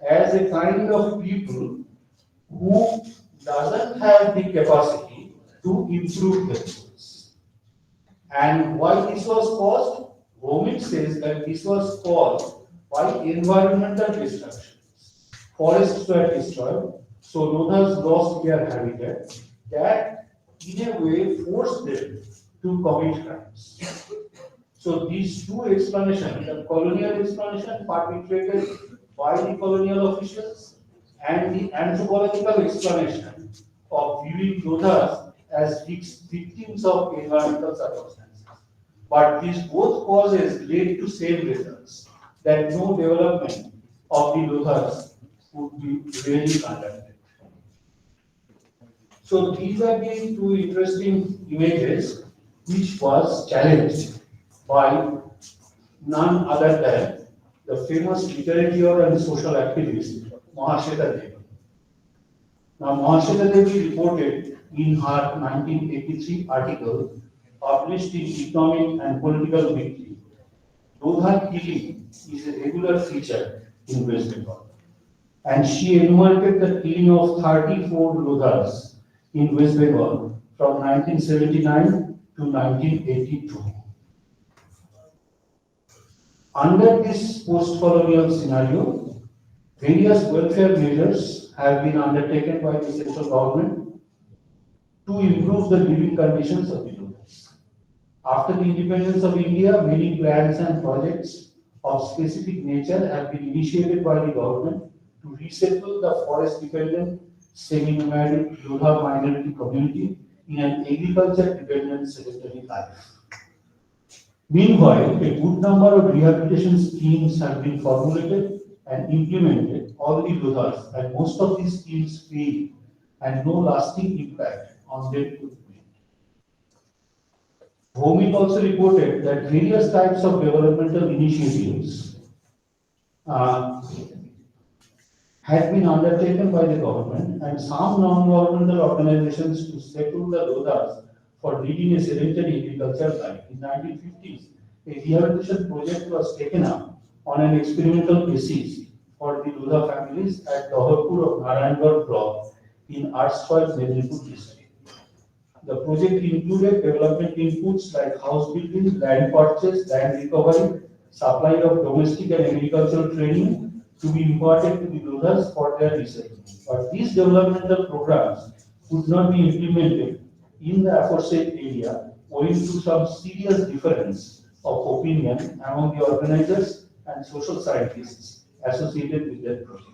as a kind of people who doesn't have the capacity to improve themselves. And why this was caused? Vomit says that this was caused by environmental destruction. Forests were destroyed, so Lodhas lost their habitat. That, in a way, forced them to commit crimes. So these two explanations, the colonial explanation perpetrated by the colonial officials and the anthropological explanation of viewing Lodhas as victims of environmental circumstances. But these both causes led to same results, that no development of the Lodhas would be really conducted. So these are the two interesting images which was challenged by none other than the famous literature and social activist Mahashweta Devi. Now Mahashweta Devi reported in her 1983 article published in Economic and Political Weekly, Lodha killing is a regular feature in West Bengal. And she enumerated the killing of 34 Lodhas in West Bengal from 1979 to 1982. Under this post-colonial scenario, various welfare measures have been undertaken by the central government to improve the living conditions of the Lodhas. After the independence of India, many plans and projects of specific nature have been initiated by the government to resettle the forest-dependent, semi-nomadic Lodha minority community in an agriculture-dependent sedentary life. Meanwhile, a good number of rehabilitation schemes have been formulated and implemented all the Lodhas, and most of these schemes fail and no lasting impact on them could be made. Bhomik also reported that various types of developmental initiatives uh, had been undertaken by the government and some non-governmental organizations to settle the Lodhas for leading a sedentary agricultural life. In 1950s, a rehabilitation project was taken up on an experimental basis for the Lodha families at Dohorpur of Narayangarh block in erstwhile Medinipur district. The project included development inputs like house building, land purchase, land recovery, supply of domestic and agricultural training to be imparted to the Lodhas for their resettlement. But these developmental programs could not be implemented in the aforesaid area owing to some serious difference of opinion among the organizers and social scientists associated with that project.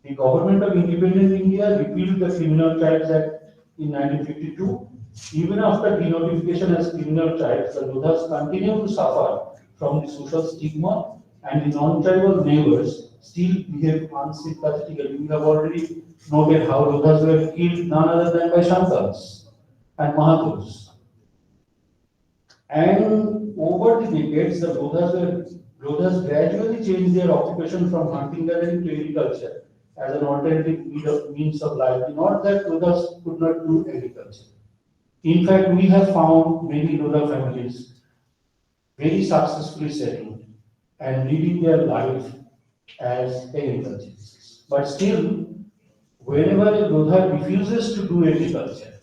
The government of independent India repealed the Criminal Tribes Act in 1952. Even after denotification as criminal tribes, the Lodhas continue to suffer from the social stigma and the non-tribal neighbors still behave unsympathetically. We have already noted how Lodhas were killed none other than by Shankars and Mahathos. And over the decades, the Lodhas gradually changed their occupation from hunting gathering to agriculture as an alternative means of life. Not that Lodhas could not do agriculture. In fact, we have found many Lodha families very successfully settled and living their life as agriculturists. But still, whenever a Lodha refuses to do agriculture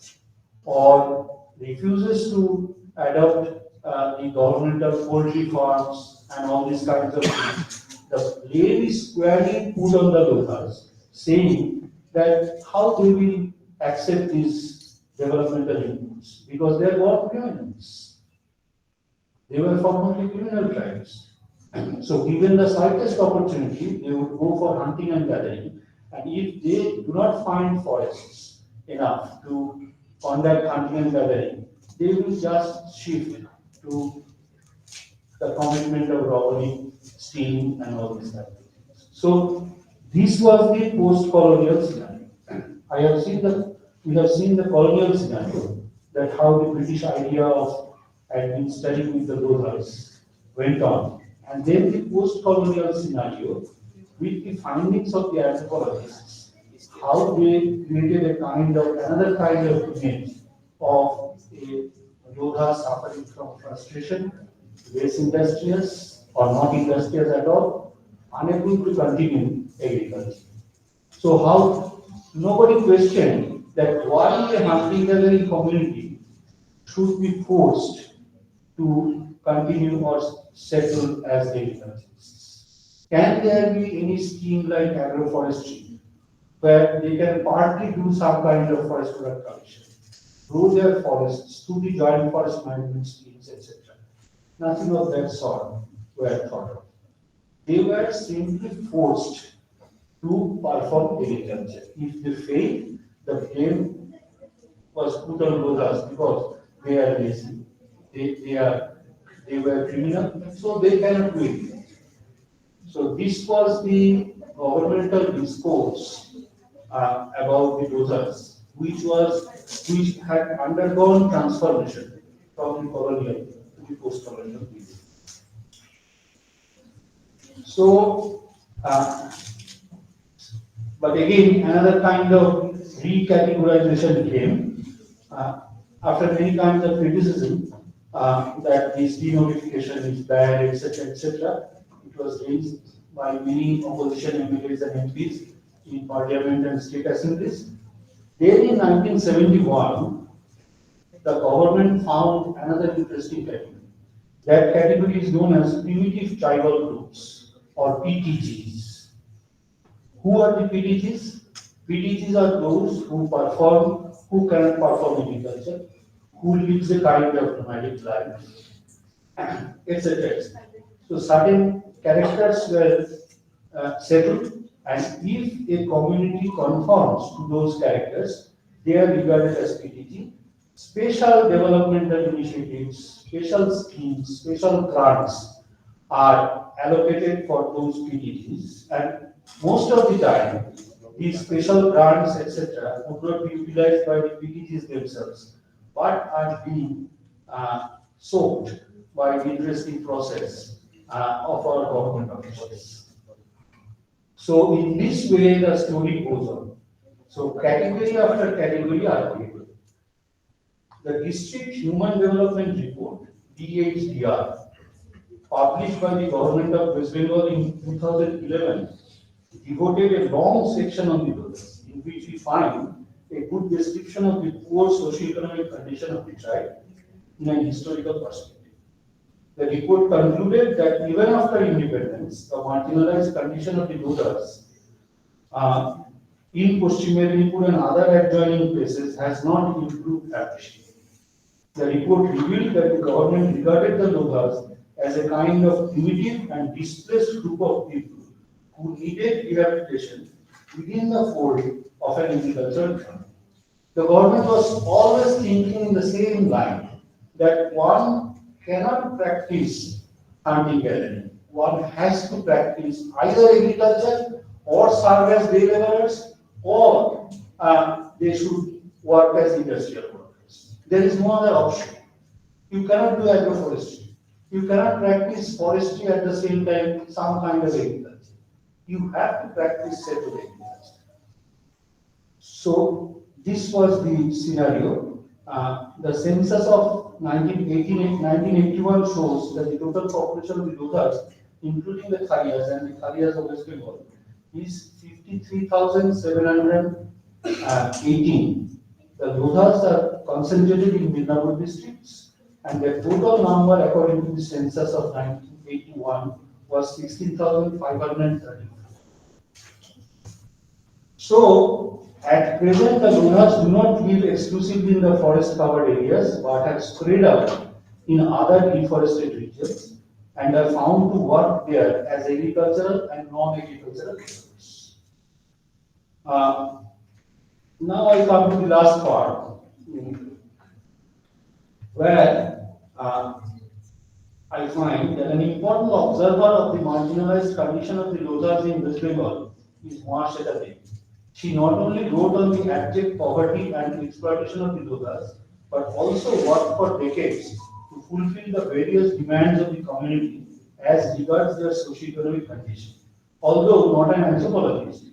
or refuses to adopt the governmental poultry farms and all these kinds of things, the blame is squarely put on the Lodhas, saying that how they will accept these developmental inputs because they are born criminals. They were formerly criminal tribes. So given the slightest opportunity, they would go for hunting and gathering. And if they do not find forests enough to conduct hunting and gathering, they will just shift to the commitment of robbery, stealing, and all these kinds of things. So this was the post-colonial scenario. We have seen the colonial scenario, that how the British idea of administering with the Lodhas went on. And then the post-colonial scenario with the findings of the anthropologists, how they created another kind of image of a Lodha suffering from frustration, less industrious or not industrious at all, unable to continue agriculture. So how nobody questioned that why a hunting gathering community should be forced to continue or settle as agriculturists. Can there be any scheme like agroforestry where they can partly do some kind of forest product collection, grow their forests through the joint forest management schemes, etc.? Nothing of that sort were thought of. They were simply forced to perform agriculture. If they failed, the blame was put on Lodhas because they are lazy, they were criminal, so they cannot do it. So this was the governmental discourse about the Lodhas, which had undergone transformation from the colonial to the post-colonial period. So, but again, another kind of recategorization came after many kinds of criticism that this denotification is bad, etc., etc. It was raised by many opposition MLAs and MPs in parliament and state assemblies. Then in 1971, the government found another interesting category. That category is known as primitive tribal groups or PTGs. Who are the PTGs? PTGs are those who cannot perform agriculture, who lives a kind of nomadic life, etc. So certain characters were settled, and if a community conforms to those characters, they are regarded as PTG. Special developmental initiatives, special schemes, special grants are allocated for those PTGs, and most of the time, these special grants, etc., would not be utilized by the PTGs themselves, but are being soaked by the interesting process of our government officials. So in this way, the story goes on. So category after category are available. The District Human Development Report, DHDR, published by the government of West Bengal in 2011, devoted a long section on the Lodhas, in which we find a good description of the poor socio-economic condition of the tribe in an historical perspective. The report concluded that even after independence, the marginalized condition of the Lodhas in Paschim Medinipur and other adjoining places has not improved appreciably. The report revealed that the government regarded the Lodhas as a kind of primitive and displaced group of people who needed rehabilitation within the fold of an agricultural economy. The government was always thinking in the same line that one cannot practice hunting gathering. One has to practice either agriculture or serve as day laborers, or they should work as industrial workers. There is no other option. You cannot do agroforestry. You cannot practice forestry at the same time some kind of agriculture. You have to practice settled agriculture. So this was the scenario. The census of 1981 shows that the total population of the Lodhas, including the Kharias and the Kharias of West Bengal, is 53,718. The Lodhas are concentrated in Midnapur districts, and the total number according to the census of 1981 was 16,530. So, at present, the Lodhas do not live exclusively in the forest-covered areas, but have spread out in other deforested regions and are found to work there as agricultural and non-agricultural laborers. Now I come to the last part, where I find that an important observer of the marginalized condition of the Lodhas in West Bengal is Mahasweta Devi. She not only wrote on the abject poverty and exploitation of the Lodhas, but also worked for decades to fulfill the various demands of the community as regards their socio-economic condition. Although not an anthropologist,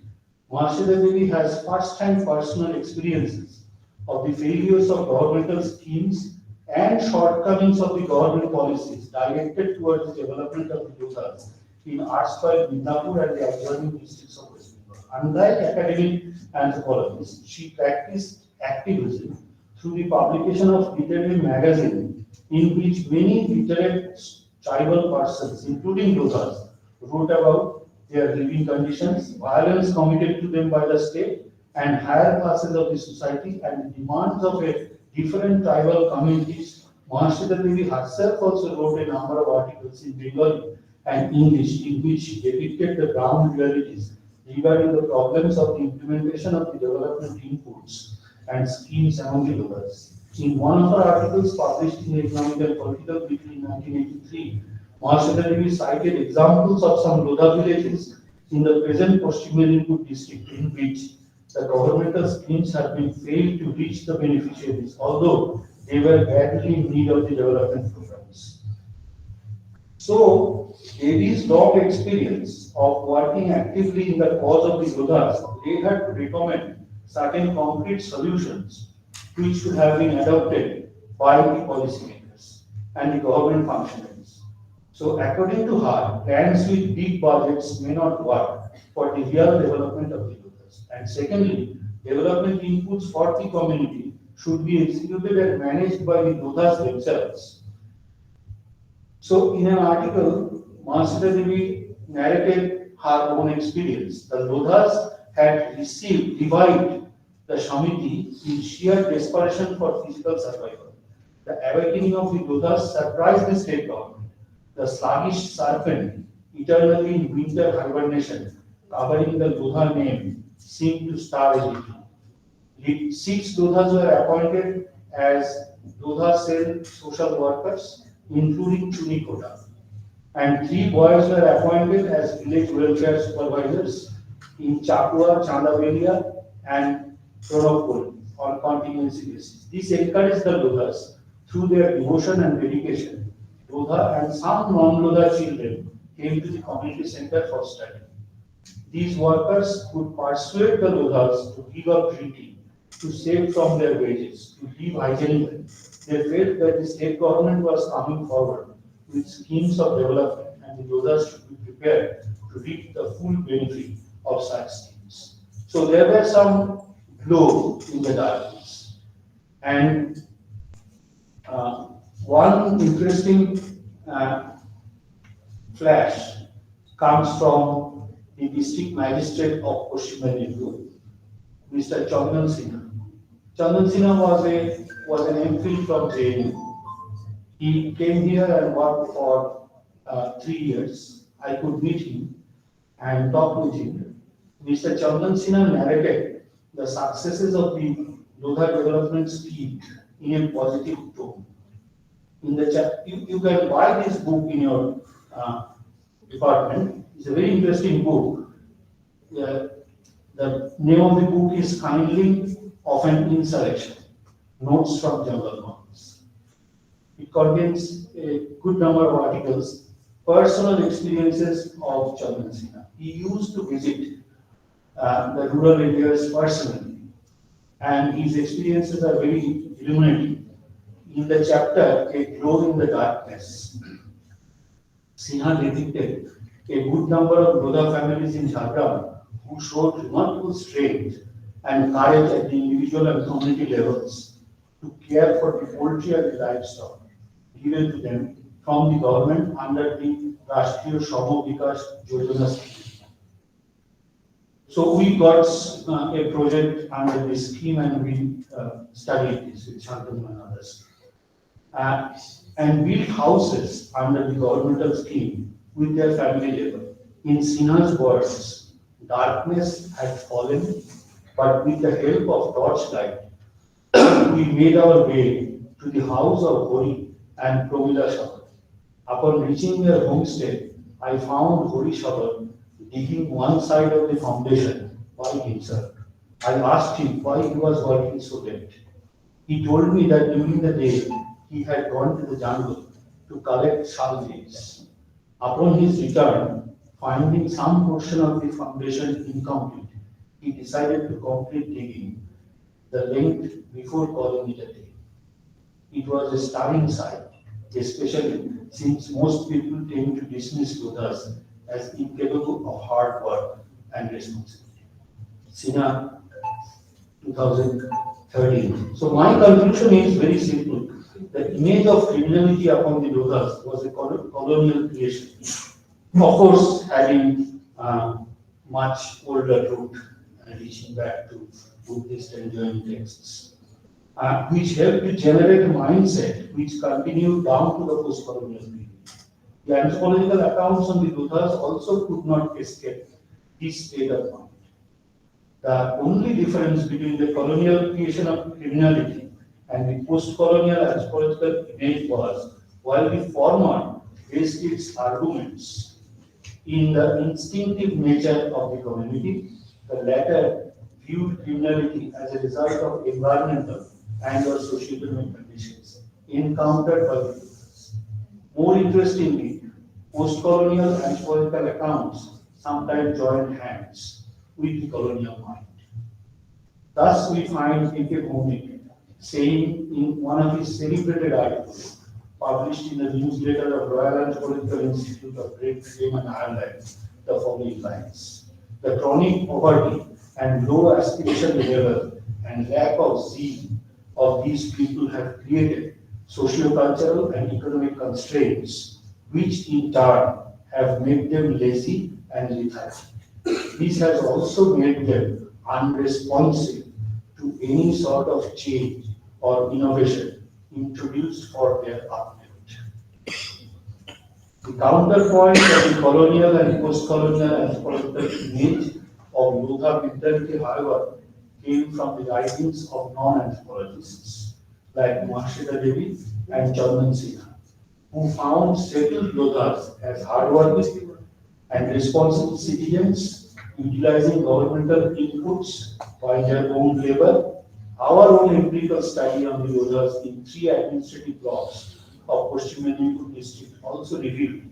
Mahasweta Devi has first-hand personal experiences of the failures of governmental schemes and shortcomings of the government policies directed towards the development of the Lodhas in erstwhile Midnapur and the adjoining districts of West Bengal. Unlike academic anthropologists, she practiced activism through the publication of literary magazine, in which many literate tribal persons, including Lodhas, wrote about their living conditions, violence committed to them by the state, and higher classes of the society, and the demands of a different tribal communities. Mahasweta Devi herself also wrote a number of articles in Bengali and English in which she depicted the ground realities regarding the problems of the implementation of the development inputs and schemes among the Lodhas. In one of her articles published in Economic and Political Weekly in 1983, Mahasweta Devi cited examples of some Lodha villages in the present Paschim Medinipur district in which the governmental schemes have been failed to reach the beneficiaries, although they were badly in need of the development programs. So, Devi's long experience of working actively in the cause of the Lodhas led her to recommend certain concrete solutions which should have been adopted by the policymakers and the government functionaries. So, according to her, plans with big budgets may not work for the real development of the Lodhas. And secondly, development inputs for the community should be executed and managed by the Lodhas themselves. So, in an article, Mahasweta Devi narrated her own experience. The Lodhas had revived the Shamiti in sheer desperation for physical survival. The awakening of the Lodhas surprised the state government. The sluggish serpent, eternally in winter hibernation, covering the Lodha name, seemed to starve a little. 6 Lodhas were appointed as Lodha cell social workers, including Chuni Kota, and 3 boys were appointed as village welfare supervisors in Chakua, Chandavelia, and Pranavpur on continuous basis. This encouraged the Lodhas Through their devotion and dedication, Lodha and some non-Lodha children came to the community center for study. These workers could persuade the Lodhas to give up drinking, to save from their wages, to live hygienically. They felt that the state government was coming forward with schemes of development and the Lodhas should be prepared to reap the full benefit of such schemes. So there were some glow in the darkness. And one interesting flash comes from the district magistrate of Paschim Medinipur, Mr. Chandan Sinha. Chandan Sinha was an MPhil from JNU. He came here and worked for 3 years. I could meet him and talk with him. Mr. Chandan Sinha narrated the successes of the Lodha development scheme in a positive tone. In the you can buy this book in your department. It's a very interesting book. The name of the book is Kindling of an Insurrection, Notes from Jungle Monks. It contains a good number of articles, personal experiences of Chandan Sinha. He used to visit the rural areas personally, and his experiences are very illuminating. In the chapter, A Glow in the Darkness, Sinha depicted a good number of Lodha families in Jharkhand who showed remarkable strength and courage at the individual and community levels to care for the poultry and the livestock given to them from the government under the Rashtriya Shamo Vikas Yojana scheme. So we got a project under this scheme and we studied this with Santanu and others. And built houses under the governmental scheme with their family level. In Sinha's words, darkness had fallen, but with the help of torchlight, we made our way to the house of Hori and Pramila Shabar. Upon reaching their homestead, I found Hori Shabar digging one side of the foundation by himself. I asked him why he was working so late. He told me that during the day he had gone to the jungle to collect shal leaves. Upon his return, finding some portion of the foundation incomplete, he decided to complete digging the length before calling it a day. It was a stirring sight, especially since most people tend to dismiss Lodhas as incapable of hard work and responsibility. Sinha, 2013. So my conclusion is very simple. The image of criminality upon the Lodhas was a colonial creation. Of course, having much older root reaching back to Buddhist and Jain texts, which helped to generate a mindset which continued down to the post-colonial period. The anthropological accounts on the Lodhas also could not escape this state of mind. The only difference between the colonial creation of criminality and the post-colonial anthropological image was, while the former based its arguments in the instinctive nature of the community, the latter viewed criminality as a result of environmental and or socio-economic conditions encountered by the Lodhas. More interestingly, post-colonial anthropological accounts sometimes joined hands with the colonial mind. Thus, we find A.K. Bhowmik saying in one of his celebrated articles, published in the newsletter of Royal Anthropological Institute of Great Britain and Ireland, the following lines: "The chronic poverty and low aspiration level and lack of zeal of these people have created socio-cultural and economic constraints, which in turn have made them lazy and lethargic. This has also made them unresponsive to any sort of change or innovation introduced for their uplift." The counterpoint of the colonial and post-colonial anthropological image of Lodha mentality, however, came from the writings of non-anthropologists like Mahashita Devi and Chandan Sinha, who found settled Lodhas as hardworking and responsible citizens, utilizing governmental inputs by their own labor Our own empirical study on the Lodhas in 3 administrative blocks of Paschim Medinipur district also revealed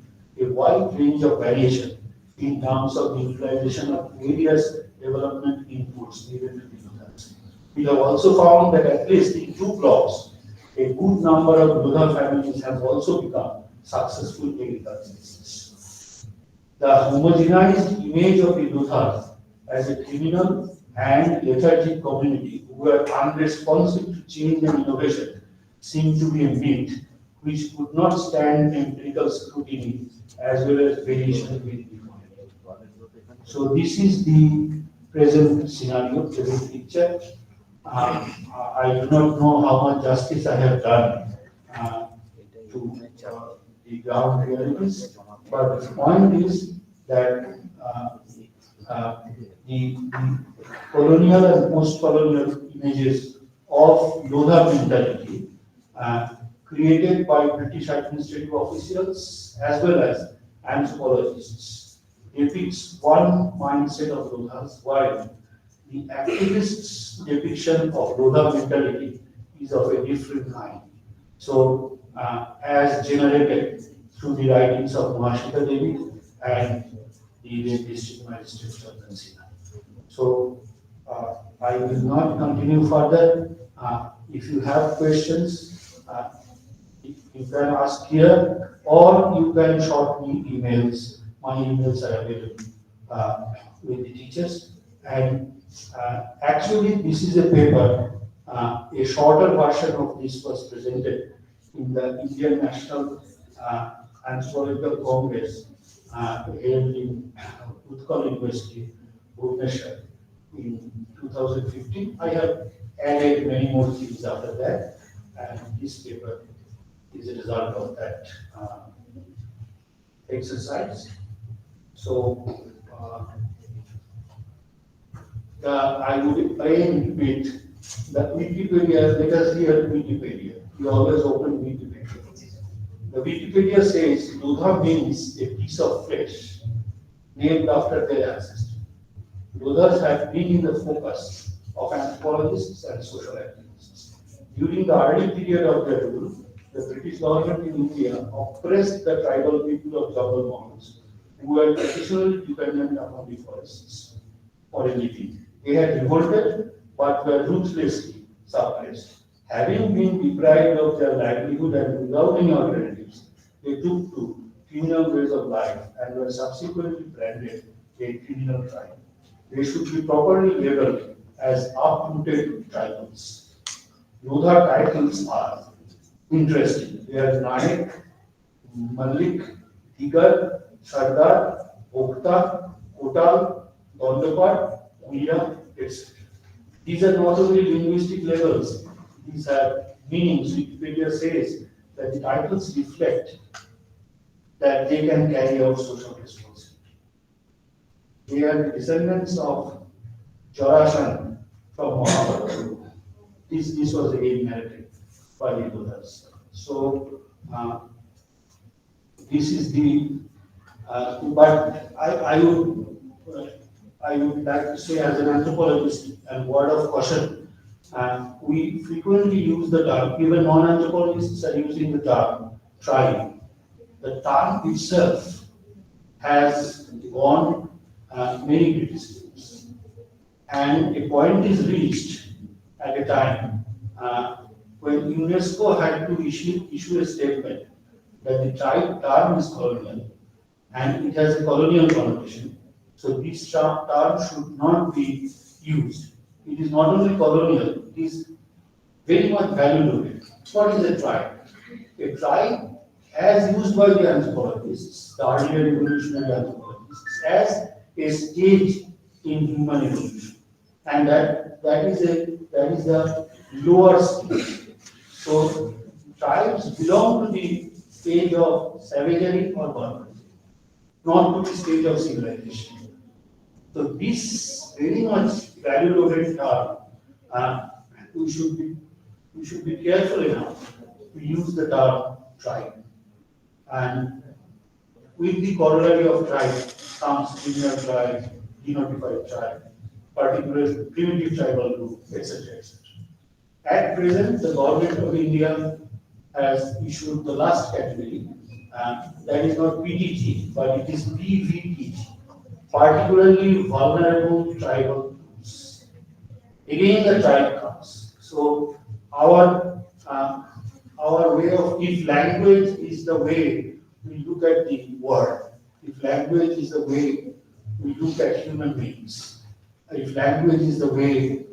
a wide range of variation in terms of the utilization of various development inputs given to the Lodhas. We have also found that at least in 2 blocks, a good number of Lodha families have also become successful agriculturists. The homogenized image of the Lodhas as a criminal and lethargic community who were unresponsive to change and innovation seemed to be a myth which could not stand empirical scrutiny as well as variation with the community. So this is the present scenario, present picture. I do not know how much justice I have done to the ground realities, but the point is that the colonial and post-colonial images of Lodha mentality created by British administrative officials as well as anthropologists depicts one mindset of Lodhas, while the activists' depiction of Lodha mentality is of a different kind. So, as generated through the writings of Mahashita Devi and the district magistrate Santanu. So, I will not continue further. If you have questions, you can ask here, or you can short me emails. My emails are available with the teachers. And actually, this is a paper. A shorter version of this was presented in the Indian National Anthropological Congress held in Utkal University, Bhubaneswar, in 2015. I have added many more things after that, and this paper is a result of that exercise. So, I would again repeat the Wikipedia, let us hear Wikipedia. You always open Wikipedia. The Wikipedia says Lodha means a piece of flesh named after their ancestors. Lodhas have been in the focus of anthropologists and social activists. During the early period of their rule, the British government in India oppressed the tribal people of Jungle Mongols, who were traditionally dependent upon the forests for a living. They had revolted but were ruthlessly suppressed. Having been deprived of their livelihood and without any alternatives, they took to criminal ways of life and were subsequently branded a criminal tribe. They should be properly labeled as uprooted tribals. Lodha titles are interesting. They are Naik, Malik, Digar, Sardar, Bhokta, Kotal, Dondapat, Mira, etc. These are not only linguistic levels, these are meanings. Wikipedia says that the titles reflect that they can carry out social responsibility. They are the descendants of Jarasandha from Mahabharata. This was again narrated by the Lodhas. So, this is the, but I would like to say as an anthropologist and word of caution, we frequently use the term, even non-anthropologists are using the term tribe. The term itself has gone many criticisms. And a point is reached at a time when UNESCO had to issue a statement that the tribe term is colonial and it has a colonial connotation. So this term should not be used. It is not only colonial, it is very much value-loaded. What is a tribe? A tribe, as used by the anthropologists, the earlier evolutionary anthropologists, as a stage in human evolution, and that is the lower stage. So tribes belong to the stage of savagery or barbarism, not to the stage of civilization. So this very much value-loaded term, we should be careful enough to use the term tribe. And with the corollary of tribe comes criminal tribe, denotified tribe, particular primitive tribal group, etc., etc. At present, the government of India has issued the last category, that is not PTG, but it is PVTG, particularly vulnerable tribal groups. Again, the tribe comes. So our way of, if language is the way we look at the world, if language is the way we look at human beings, if language is the way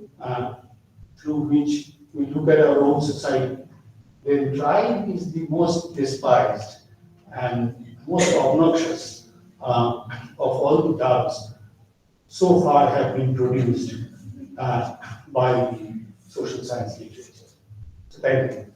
through which we look at our own society, then tribe is the most despised and most obnoxious of all the terms so far have been produced by the social science literature. So thank you.